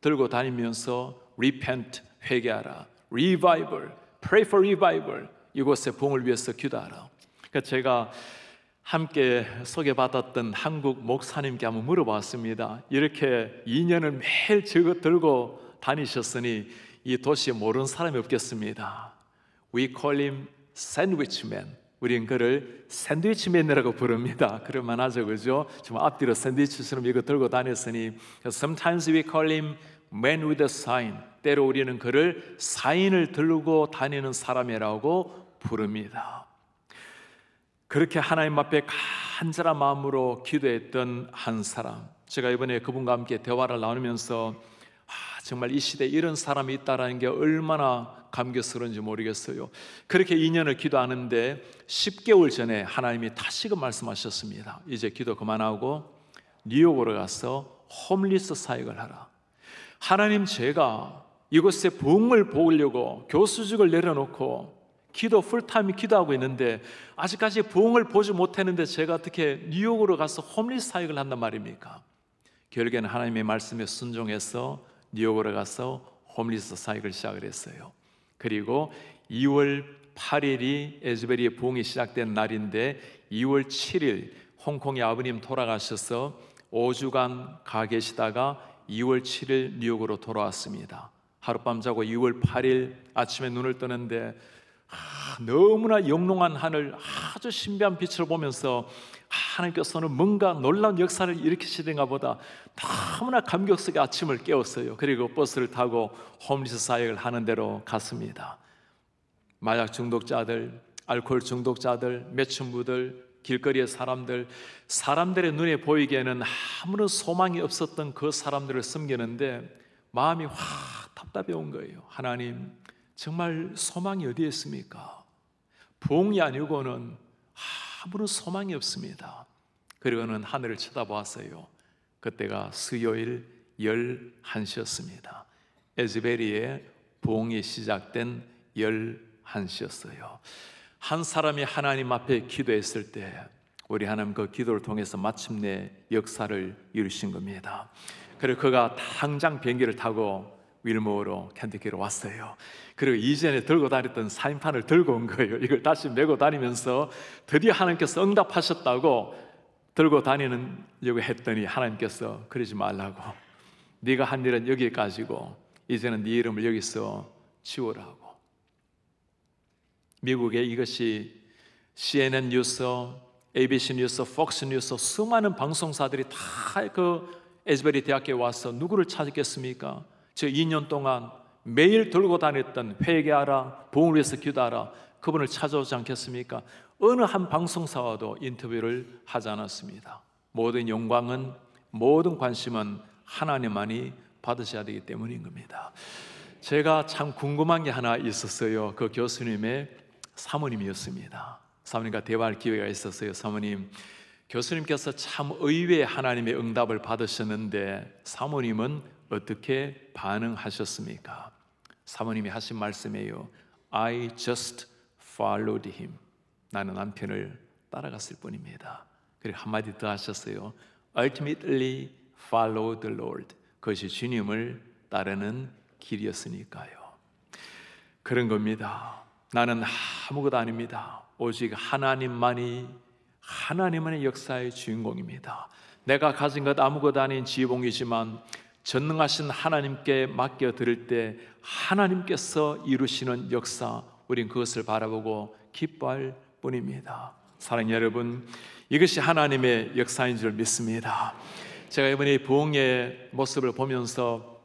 들고 다니면서 Repent, 회개하라. Revival, Pray for Revival, 이곳에 부흥을 위해서 기도하라. 그러니까 제가 함께 소개받았던 한국 목사님께 한번 물어봤습니다. 이렇게 2년을 매일 저거 들고 다니셨으니 이 도시에 모르는 사람이 없겠습니다. We call him Sandwich Man. 우린 그를 샌드위치맨이라고 부릅니다. 그럴만하죠, 그죠? 지금 앞뒤로 샌드위치처럼 이거 들고 다녔으니 Sometimes we call him Man with a sign. 때로 우리는 그를 사인을 들고 다니는 사람이라고 부릅니다. 그렇게 하나님 앞에 간절한 마음으로 기도했던 한 사람, 제가 이번에 그분과 함께 대화를 나누면서 정말 이 시대에 이런 사람이 있다는 게 얼마나 감격스러운지 모르겠어요. 그렇게 2년을 기도하는데 10개월 전에 하나님이 다시금 말씀하셨습니다. 이제 기도 그만하고 뉴욕으로 가서 홈리스 사역을 하라. 하나님, 제가 이곳에 부흥을 보려고 교수직을 내려놓고 기도 풀타임 기도하고 있는데 아직까지 부흥을 보지 못했는데 제가 어떻게 뉴욕으로 가서 홈리스 사역을 한단 말입니까? 결국에는 하나님의 말씀에 순종해서 뉴욕으로 가서 홈리스 사역을 시작을 했어요. 그리고 2월 8일이 에즈베리의 부흥이 시작된 날인데 2월 7일 홍콩의 아버님 돌아가셔서 5주간 가 계시다가 2월 7일 뉴욕으로 돌아왔습니다. 하룻밤 자고 2월 8일 아침에 눈을 뜨는데 너무나 영롱한 하늘, 아주 신비한 빛을 보면서 하나님께서는 뭔가 놀라운 역사를 일으키시는가 보다 너무나 감격 속에 아침을 깨웠어요. 그리고 버스를 타고 홈리스 사역을 하는 데로 갔습니다. 마약 중독자들, 알코올 중독자들, 매춘부들, 길거리의 사람들의 눈에 보이기에는 아무런 소망이 없었던 그 사람들을 섬기는데 마음이 확 답답해 온 거예요. 하나님, 정말 소망이 어디에 있습니까? 부흥이 아니고는 아무런 소망이 없습니다. 그리고는 하늘을 쳐다보았어요. 그때가 수요일 11시였습니다. 에즈베리의 부흥이 시작된 11시였어요. 한 사람이 하나님 앞에 기도했을 때 우리 하나님 그 기도를 통해서 마침내 역사를 이루신 겁니다. 그리고 그가 당장 비행기를 타고 윌모어로 켄터키로 왔어요. 그리고 이전에 들고 다녔던 사인판을 들고 온 거예요. 이걸 다시 메고 다니면서 드디어 하나님께서 응답하셨다고 들고 다니려고 했더니 하나님께서 그러지 말라고, 네가 한 일은 여기까지고 이제는 네 이름을 여기서 지우라고. 미국에 이것이 CNN 뉴스, ABC 뉴스, 폭스 뉴스 수많은 방송사들이 다 그 에즈베리 대학교에 와서 누구를 찾았겠습니까? 저 2년 동안 매일 들고 다녔던 회개하라, 부흥을 위해서 기도하라, 그분을 찾아오지 않겠습니까? 어느 한 방송사와도 인터뷰를 하지 않았습니다. 모든 영광은, 모든 관심은 하나님만이 받으셔야 되기 때문인 겁니다. 제가 참 궁금한 게 하나 있었어요. 그 교수님의 사모님이었습니다. 사모님과 대화할 기회가 있었어요. 사모님, 교수님께서 참 의외의 하나님의 응답을 받으셨는데 사모님은 어떻게 반응하셨습니까? 사모님이 하신 말씀이에요. I just followed him. 나는 남편을 따라갔을 뿐입니다. 그리고 한마디 더 하셨어요. Ultimately follow the Lord. 그것이 주님을 따르는 길이었으니까요. 그런 겁니다. 나는 아무것도 아닙니다. 오직 하나님만의 역사의 주인공입니다. 내가 가진 것 아무것도 아닌 지붕이지만 전능하신 하나님께 맡겨드릴 때 하나님께서 이루시는 역사, 우린 그것을 바라보고 기뻐할 뿐입니다. 사랑하는 여러분, 이것이 하나님의 역사인 줄 믿습니다. 제가 이번에 부흥의 모습을 보면서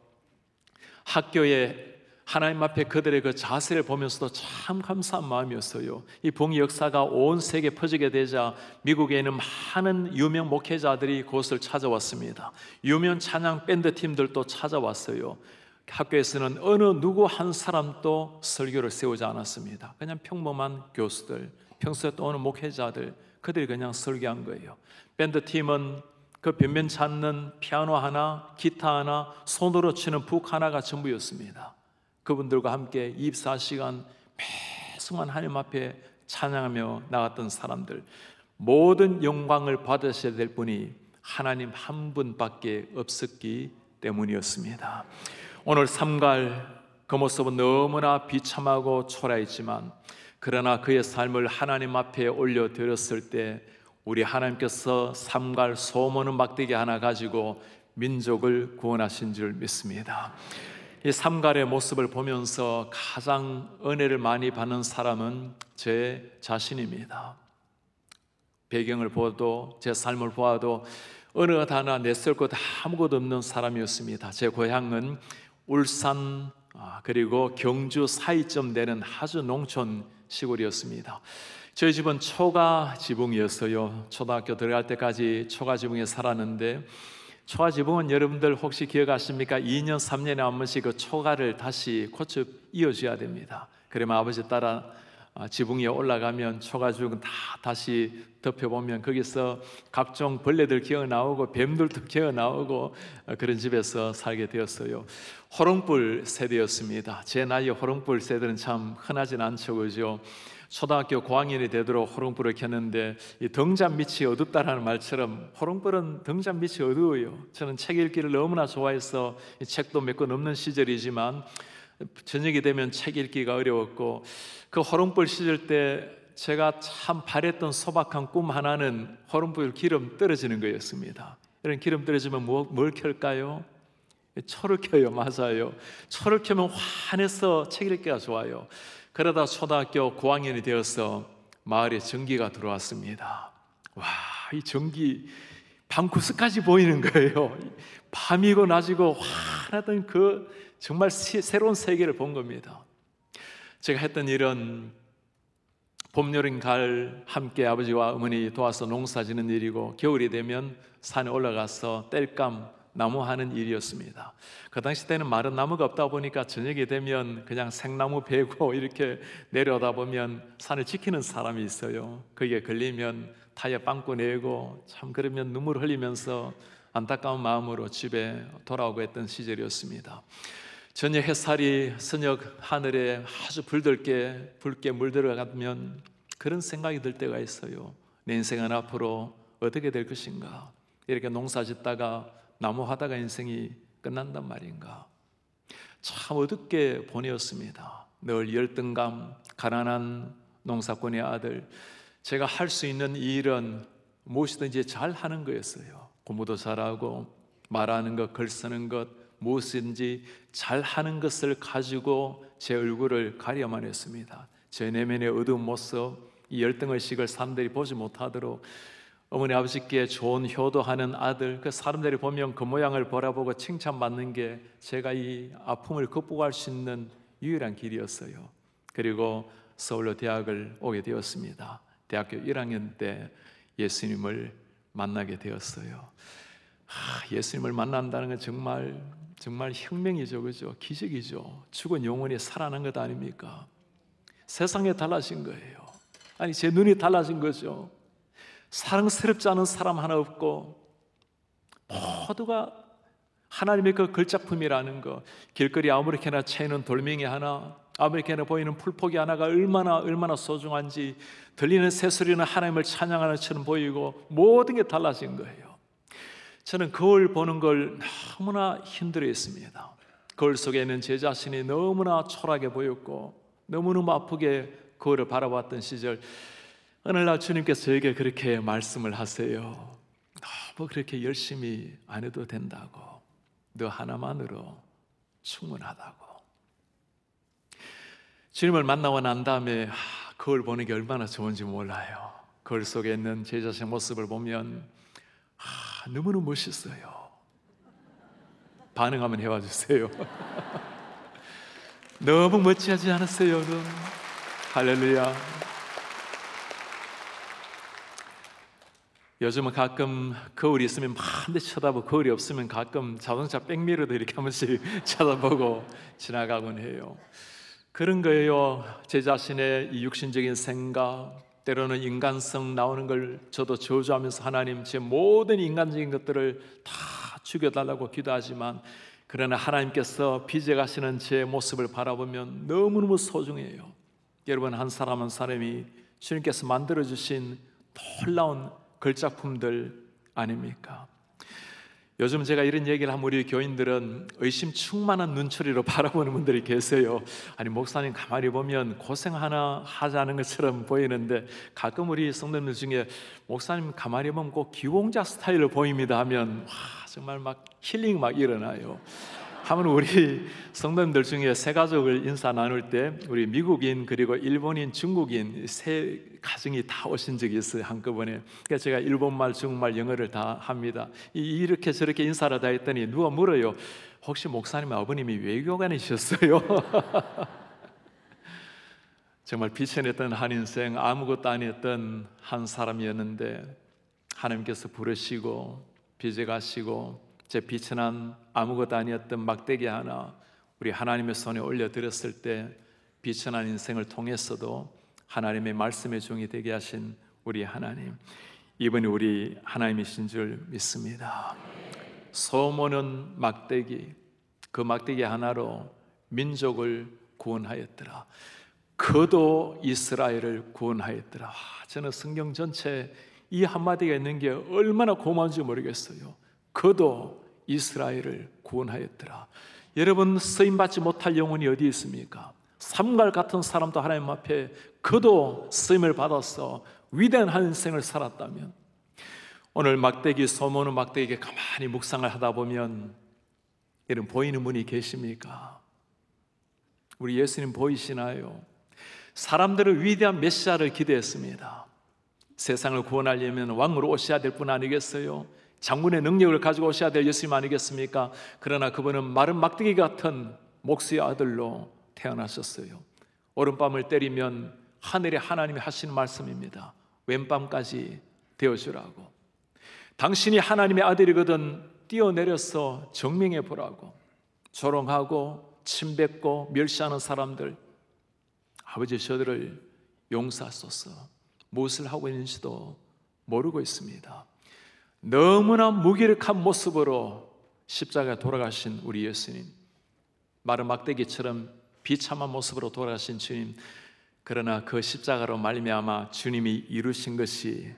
학교에 하나님 앞에 그들의 그 자세를 보면서도 참 감사한 마음이었어요. 이 부흥의 역사가 온 세계에 퍼지게 되자 미국에 있는 많은 유명 목회자들이 그곳을 찾아왔습니다. 유명 찬양 밴드 팀들도 찾아왔어요. 학교에서는 어느 누구 한 사람도 설교를 세우지 않았습니다. 그냥 평범한 교수들, 평소에 또 오는 목회자들, 그들이 그냥 설교한 거예요. 밴드 팀은 그 변변치 않는 피아노 하나, 기타 하나, 손으로 치는 북 하나가 전부였습니다. 그분들과 함께 24시간 매순간 하나님 앞에 찬양하며 나갔던 사람들, 모든 영광을 받으셔야 될 분이 하나님 한 분밖에 없었기 때문이었습니다. 오늘 삼갈 그 모습은 너무나 비참하고 초라했지만 그러나 그의 삶을 하나님 앞에 올려드렸을 때 우리 하나님께서 삼갈 소모는 막대기 하나 가지고 민족을 구원하신 줄 믿습니다. 이 삼갈의 모습을 보면서 가장 은혜를 많이 받는 사람은 제 자신입니다. 배경을 보아도 제 삶을 보아도 어느 하나 내세울 것 아무것도 없는 사람이었습니다. 제 고향은 울산 그리고 경주 사이쯤 되는 아주 농촌 시골이었습니다. 저희 집은 초가 지붕이었어요. 초등학교 들어갈 때까지 초가 지붕에 살았는데 초가 지붕은 여러분들 혹시 기억하십니까? 2년 3년에 한 번씩 그 초가를 다시 고쳐 이어줘야 됩니다. 그러면 아버지 따라 지붕 위에 올라가면 초가 지붕 다 다시 덮여보면 거기서 각종 벌레들 기어 나오고 뱀들도 기어 나오고 그런 집에서 살게 되었어요. 호롱불 세대였습니다. 제 나이에 호롱불 세대는 참 흔하진 않죠, 그죠? 초등학교 고학년이 되도록 호롱불을 켰는데 이 등잔 밑이 어둡다라는 말처럼 호롱불은 등잔 밑이 어두워요. 저는 책 읽기를 너무나 좋아해서 이 책도 몇 권 없는 시절이지만 저녁이 되면 책 읽기가 어려웠고 그 호롱불 시절 때 제가 참 바랬던 소박한 꿈 하나는 호롱불 기름 떨어지는 거였습니다. 이런 기름 떨어지면 뭘 켤까요? 초를 켜요. 맞아요. 초를 켜면 환해서 책 읽기가 좋아요. 그러다 초등학교 고학년이 되어서 마을에 전기가 들어왔습니다. 와, 이 전기 방구석까지 보이는 거예요. 밤이고 낮이고 환하던 그 정말 새로운 세계를 본 겁니다. 제가 했던 일은 봄, 여름, 가을 함께 아버지와 어머니 도와서 농사 지는 일이고, 겨울이 되면 산에 올라가서 땔감 나무하는 일이었습니다. 그 당시 때는 마른 나무가 없다 보니까 저녁이 되면 그냥 생나무 베고 이렇게 내려오다 보면 산을 지키는 사람이 있어요. 거기에 걸리면 타이어 빵꾸 내고, 참 그러면 눈물 흘리면서 안타까운 마음으로 집에 돌아오고 했던 시절이었습니다. 저녁 햇살이 저녁 하늘에 아주 붉게 물들어가면 그런 생각이 들 때가 있어요. 내 인생은 앞으로 어떻게 될 것인가? 이렇게 농사 짓다가 나무 하다가 인생이 끝난단 말인가? 참 어둡게 보내었습니다. 늘 열등감, 가난한 농사꾼의 아들. 제가 할 수 있는 이 일은 무엇이든지 잘 하는 거였어요. 공부도 잘하고 말하는 것, 글 쓰는 것, 무엇인지 잘하는 것을 가지고 제 얼굴을 가려만 했습니다. 제 내면의 어두운 모습, 이 열등의식을 사람들이 보지 못하도록 어머니 아버지께 좋은 효도하는 아들, 그 사람들이 보면 그 모양을 바라보고 칭찬받는 게 제가 이 아픔을 극복할 수 있는 유일한 길이었어요. 그리고 서울로 대학을 오게 되었습니다. 대학교 1학년 때 예수님을 만나게 되었어요. 예수님을 만난다는 건 정말 혁명이죠, 그죠? 기적이죠. 죽은 영혼이 살아난 것 아닙니까? 세상에 달라진 거예요. 아니, 제 눈이 달라진 거죠. 사랑스럽지 않은 사람 하나 없고, 모두가 하나님의 그 걸작품이라는 거. 길거리 아무렇게나 채이는 돌멩이 하나, 아무렇게나 보이는 풀포기 하나가 얼마나 소중한지, 들리는 새소리는 하나님을 찬양하는 것처럼 보이고, 모든 게 달라진 거예요. 저는 거울 보는 걸 너무나 힘들어했습니다. 거울 속에 있는 제 자신이 너무나 초라하게 보였고, 너무너무 아프게 거울을 바라봤던 시절, 어느 날 주님께서 저에게 그렇게 말씀을 하세요. 너무 그렇게 열심히 안 해도 된다고, 너 하나만으로 충분하다고. 주님을 만나고 난 다음에 거울 보는 게 얼마나 좋은지 몰라요. 거울 속에 있는 제 자신의 모습을 보면 너무너무 멋있어요. 반응 한번 해봐 주세요. 너무 멋지지 않았어요, 여러분? 할렐루야. 요즘은 가끔 거울이 있으면 한 대 쳐다보고, 거울이 없으면 가끔 자동차 백미러도 이렇게 한 번씩 쳐다보고 지나가곤 해요. 그런 거예요. 제 자신의 이 육신적인 생각, 때로는 인간성 나오는 걸 저도 저주하면서 하나님, 제 모든 인간적인 것들을 다 죽여달라고 기도하지만, 그러나 하나님께서 빚어가시는 제 모습을 바라보면 너무너무 소중해요. 여러분, 한 사람 한 사람이 주님께서 만들어주신 놀라운 걸작품들 아닙니까? 요즘 제가 이런 얘기를 하면 우리 교인들은 의심 충만한 눈초리로 바라보는 분들이 계세요. 아니, 목사님 가만히 보면 고생 하나 하지 않은 것처럼 보이는데, 가끔 우리 성도님들 중에 목사님 가만히 보면 꼭 기공자 스타일로 보입니다 하면 정말 막 힐링 막 일어나요. 하면 우리 성도님들 중에 세 가족을 인사 나눌 때 우리 미국인, 그리고 일본인, 중국인 세 가정이 다 오신 적이 있어요, 한꺼번에. 그러니까 제가 일본말, 중국말, 영어를 다 합니다. 이렇게 저렇게 인사를 다 했더니 누가 물어요. 혹시 목사님 아버님이 외교관이셨어요? 정말 비천했던 한 인생, 아무것도 아니었던 한 사람이었는데 하나님께서 부르시고 빚어가시고, 제 비천한 아무것도 아니었던 막대기 하나 우리 하나님의 손에 올려드렸을 때, 비천한 인생을 통해서도 하나님의 말씀의 종이 되게 하신 우리 하나님, 이번에 우리 하나님이신 줄 믿습니다. 솔로몬은 막대기, 그 막대기 하나로 민족을 구원하였더라. 그도 이스라엘을 구원하였더라. 저는 성경 전체 이 한마디가 있는 게 얼마나 고마운지 모르겠어요. 그도 이스라엘을 구원하였더라. 여러분, 쓰임받지 못할 영혼이 어디 있습니까? 삼갈 같은 사람도 하나님 앞에 그도 쓰임을 받아서 위대한 한 인생을 살았다면, 오늘 막대기, 솔로몬은 막대기에 가만히 묵상을 하다 보면 여러분, 보이는 분이 계십니까? 우리 예수님 보이시나요? 사람들은 위대한 메시아를 기대했습니다. 세상을 구원하려면 왕으로 오셔야 될 분 아니겠어요? 장군의 능력을 가지고 오셔야 될 예수님 아니겠습니까? 그러나 그분은 마른 막대기 같은 목수의 아들로 태어나셨어요. 오른밤을 때리면 하늘의 하나님이 하시는 말씀입니다. 왼밤까지 되어주라고. 당신이 하나님의 아들이거든 뛰어내려서 정명해 보라고. 조롱하고 침뱉고 멸시하는 사람들, 아버지 저들을 용서하소서. 무엇을 하고 있는지도 모르고 있습니다. 너무나 무기력한 모습으로 십자가에 돌아가신 우리 예수님, 마른 막대기처럼 비참한 모습으로 돌아가신 주님, 그러나 그 십자가로 말미암아 주님이 이루신 것이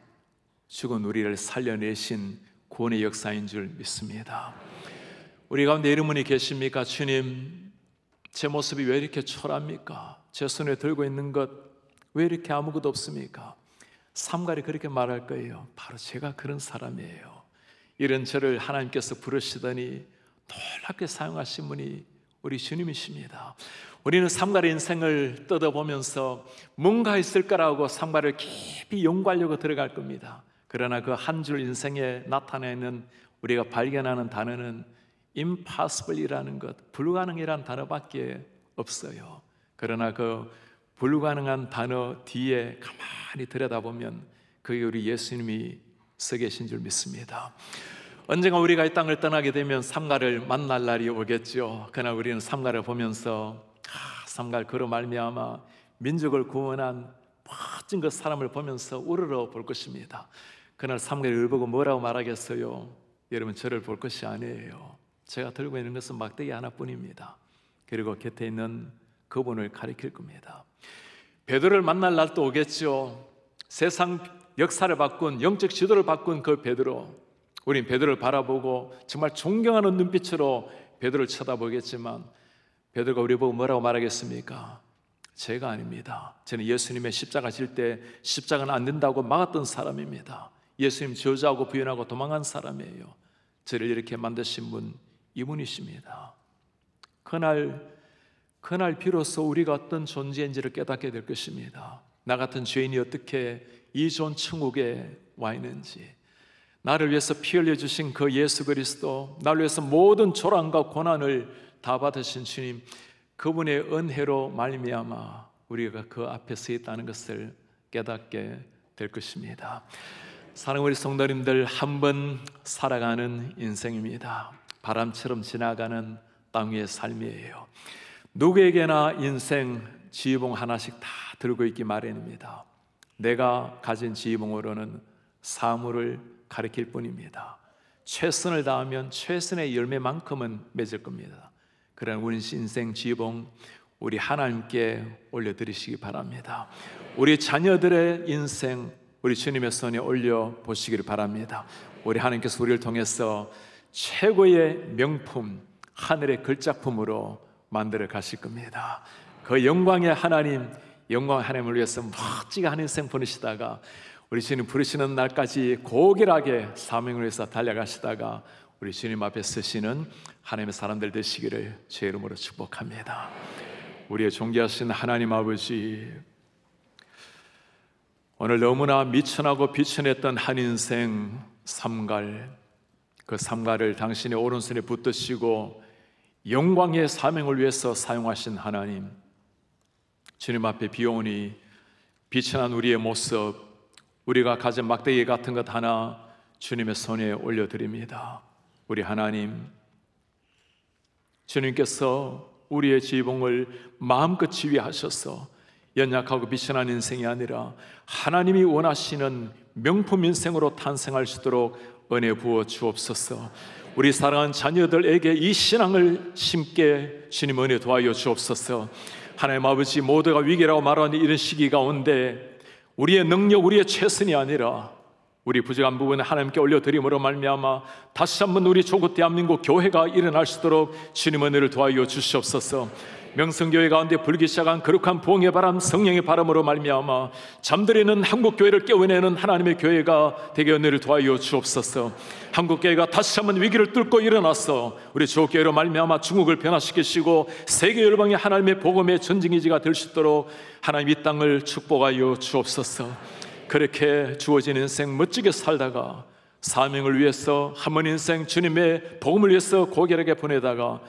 죽은 우리를 살려내신 구원의 역사인 줄 믿습니다. 우리 가운데 이런 분이 계십니까? 주님, 제 모습이 왜 이렇게 초라합니까? 제 손에 들고 있는 것 왜 이렇게 아무것도 없습니까? 삼갈이 그렇게 말할 거예요. 바로 제가 그런 사람이에요. 이런 저를 하나님께서 부르시더니 놀랍게 사용하신 분이 우리 주님이십니다. 우리는 삼갈의 인생을 뜯어보면서 뭔가 있을 거라고 삼갈을 깊이 연구하려고 들어갈 겁니다. 그러나 그 한 줄 인생에 나타내는 우리가 발견하는 단어는 impossible이라는 것, 불가능이라는 단어밖에 없어요. 그러나 그 불가능한 단어 뒤에 가만히 들여다보면 그게 우리 예수님이 서 계신 줄 믿습니다. 언젠가 우리가 이 땅을 떠나게 되면 삼갈을 만날 날이 오겠죠. 그러나 우리는 삼갈을 보면서 삼갈 그로 말미암아 민족을 구원한 멋진 그 사람을 보면서 우러러 볼 것입니다. 그날 삼갈을 보고 뭐라고 말하겠어요? 여러분, 저를 볼 것이 아니에요. 제가 들고 있는 것은 막대기 하나뿐입니다. 그리고 곁에 있는 그분을 가리킬 겁니다. 베드로를 만날 날도 오겠죠. 세상 역사를 바꾼, 영적 지도를 바꾼 그 베드로, 우린 베드로를 바라보고 정말 존경하는 눈빛으로 베드로를 쳐다보겠지만 베드로가 우리 보고 뭐라고 말하겠습니까? 제가 아닙니다. 저는 예수님의 십자가 질 때 십자가는 안 된다고 막았던 사람입니다. 예수님 저주하고 부인하고 도망간 사람이에요. 저를 이렇게 만드신 분 이분이십니다. 그날 비로소 우리가 어떤 존재인지를 깨닫게 될 것입니다. 나 같은 죄인이 어떻게 이 좋은 천국에 와 있는지, 나를 위해서 피 흘려주신 그 예수 그리스도, 나를 위해서 모든 조랑과 고난을 다 받으신 주님, 그분의 은혜로 말미암아 우리가 그 앞에 서 있다는 것을 깨닫게 될 것입니다. 사랑하는 우리 성도님들, 한 번 살아가는 인생입니다. 바람처럼 지나가는 땅 위의 삶이에요. 누구에게나 인생 지휘봉 하나씩 다 들고 있기 마련입니다. 내가 가진 지휘봉으로는 사물을 가리킬 뿐입니다. 최선을 다하면 최선의 열매만큼은 맺을 겁니다. 그러나 우리 인생 지휘봉 우리 하나님께 올려드리시기 바랍니다. 우리 자녀들의 인생 우리 주님의 손에 올려보시기를 바랍니다. 우리 하나님께서 우리를 통해서 최고의 명품, 하늘의 걸작품으로 만들어 가실 겁니다. 그 영광의 하나님을 위해서 멋지게 한 인생 보내시다가 우리 주님 부르시는 날까지 고결하게 사명을 위해서 달려가시다가 우리 주님 앞에 서시는 하나님의 사람들 되시기를 주의 이름으로 축복합니다. 우리의 존귀하신 하나님 아버지, 오늘 너무나 미천하고 비천했던 한 인생 삼갈, 그 삼갈을 당신의 오른손에 붙드시고 영광의 사명을 위해서 사용하신 하나님, 주님 앞에 비오니 비천한 우리의 모습, 우리가 가진 막대기 같은 것 하나 주님의 손에 올려드립니다. 우리 하나님, 주님께서 우리의 지휘봉을 마음껏 지휘하셔서 연약하고 비천한 인생이 아니라 하나님이 원하시는 명품 인생으로 탄생할 수 있도록 은혜 부어 주옵소서. 우리 사랑하는 자녀들에게 이 신앙을 심게 주님 은혜 도와여 주옵소서. 하나님 아버지, 모두가 위기라고 말하는 이런 시기 가운데 우리의 능력, 우리의 최선이 아니라 우리 부족한 부분을 하나님께 올려드림으로 말미암아 다시 한번 우리 조국 대한민국 교회가 일어날 수 있도록 주님 은혜를 도와여 주시옵소서. 명성교회 가운데 불기 시작한 거룩한 부흥의 바람, 성령의 바람으로 말미암아 잠들어 있는 한국교회를 깨워내는 하나님의 교회가 되게 은혜를 도와여 주옵소서. 한국교회가 다시 한번 위기를 뚫고 일어나서 우리 주옥교회로 말미암아 중국을 변화시키시고 세계 열방의 하나님의 복음의 전쟁기지가 될 수 있도록 하나님 이 땅을 축복하여 주옵소서. 그렇게 주어진 인생 멋지게 살다가 사명을 위해서 한 번 인생 주님의 복음을 위해서 고결하게 보내다가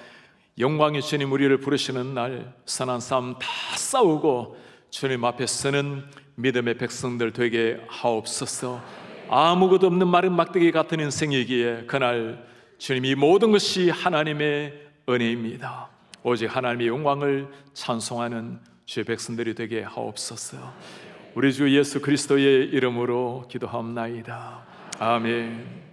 영광의 주님 우리를 부르시는 날 선한 싸움 다 싸우고 주님 앞에 서는 믿음의 백성들 되게 하옵소서. 아무것도 없는 마른 막대기 같은 인생이기에 그날 주님이 모든 것이 하나님의 은혜입니다. 오직 하나님의 영광을 찬송하는 주의 백성들이 되게 하옵소서. 우리 주 예수 그리스도의 이름으로 기도하옵나이다. 아멘.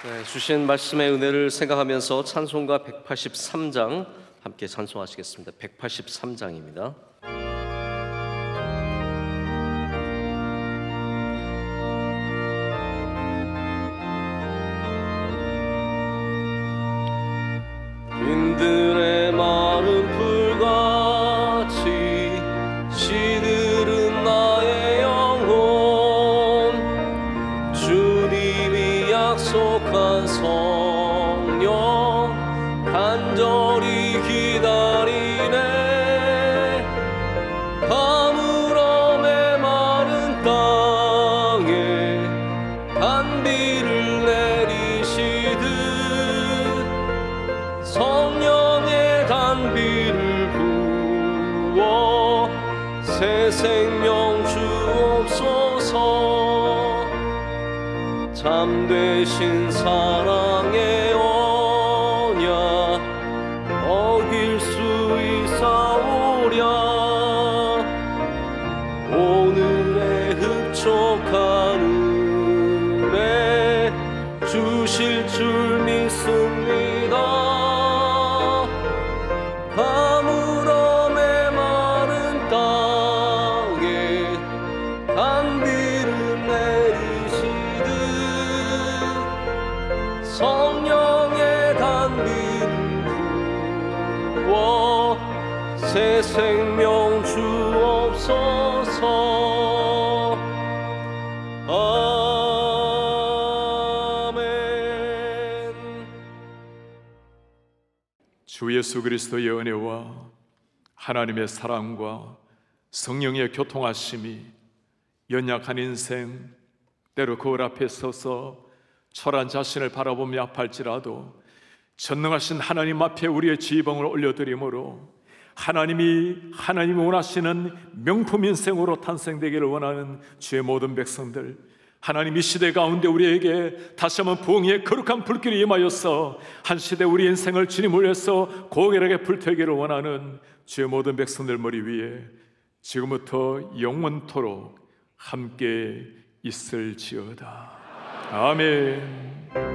네, 주신 말씀의 은혜를 생각하면서 찬송가 183장 함께 찬송하시겠습니다. 183장입니다. 빈들의 마른 풀같이 시들은 나의 영혼 주님이 약속한 성령 간절히 기다리네. 가물음에 마른 땅에 단비를 내리시듯 성령의 단비를 부어 새 생명 주옵소서. 참되신 사랑의 언약 어길 수 있사오랴. 오늘의 흡족한 은혜 주실 줄 믿습니다. 가물음에 마른 땅에 단비를 내리시듯 성령의 단비를 부어 새 생명 주옵소서. 아멘. 주 예수 그리스도의 은혜와 하나님의 사랑과 성령의 교통하심이 연약한 인생 때로 거울 앞에 서서 초라한 자신을 바라보며 아파할지라도 전능하신 하나님 앞에 우리의 지휘봉을 올려드림으로 하나님이 원하시는 명품 인생으로 탄생되기를 원하는 주의 모든 백성들, 하나님 이 시대 가운데 우리에게 다시 한번 부흥의 거룩한 불길이 임하여서 한 시대 우리 인생을 주님을 위해서 고결하게 불태우기를 원하는 주의 모든 백성들 머리 위에 지금부터 영원토록 함께 있을지어다. 아멘.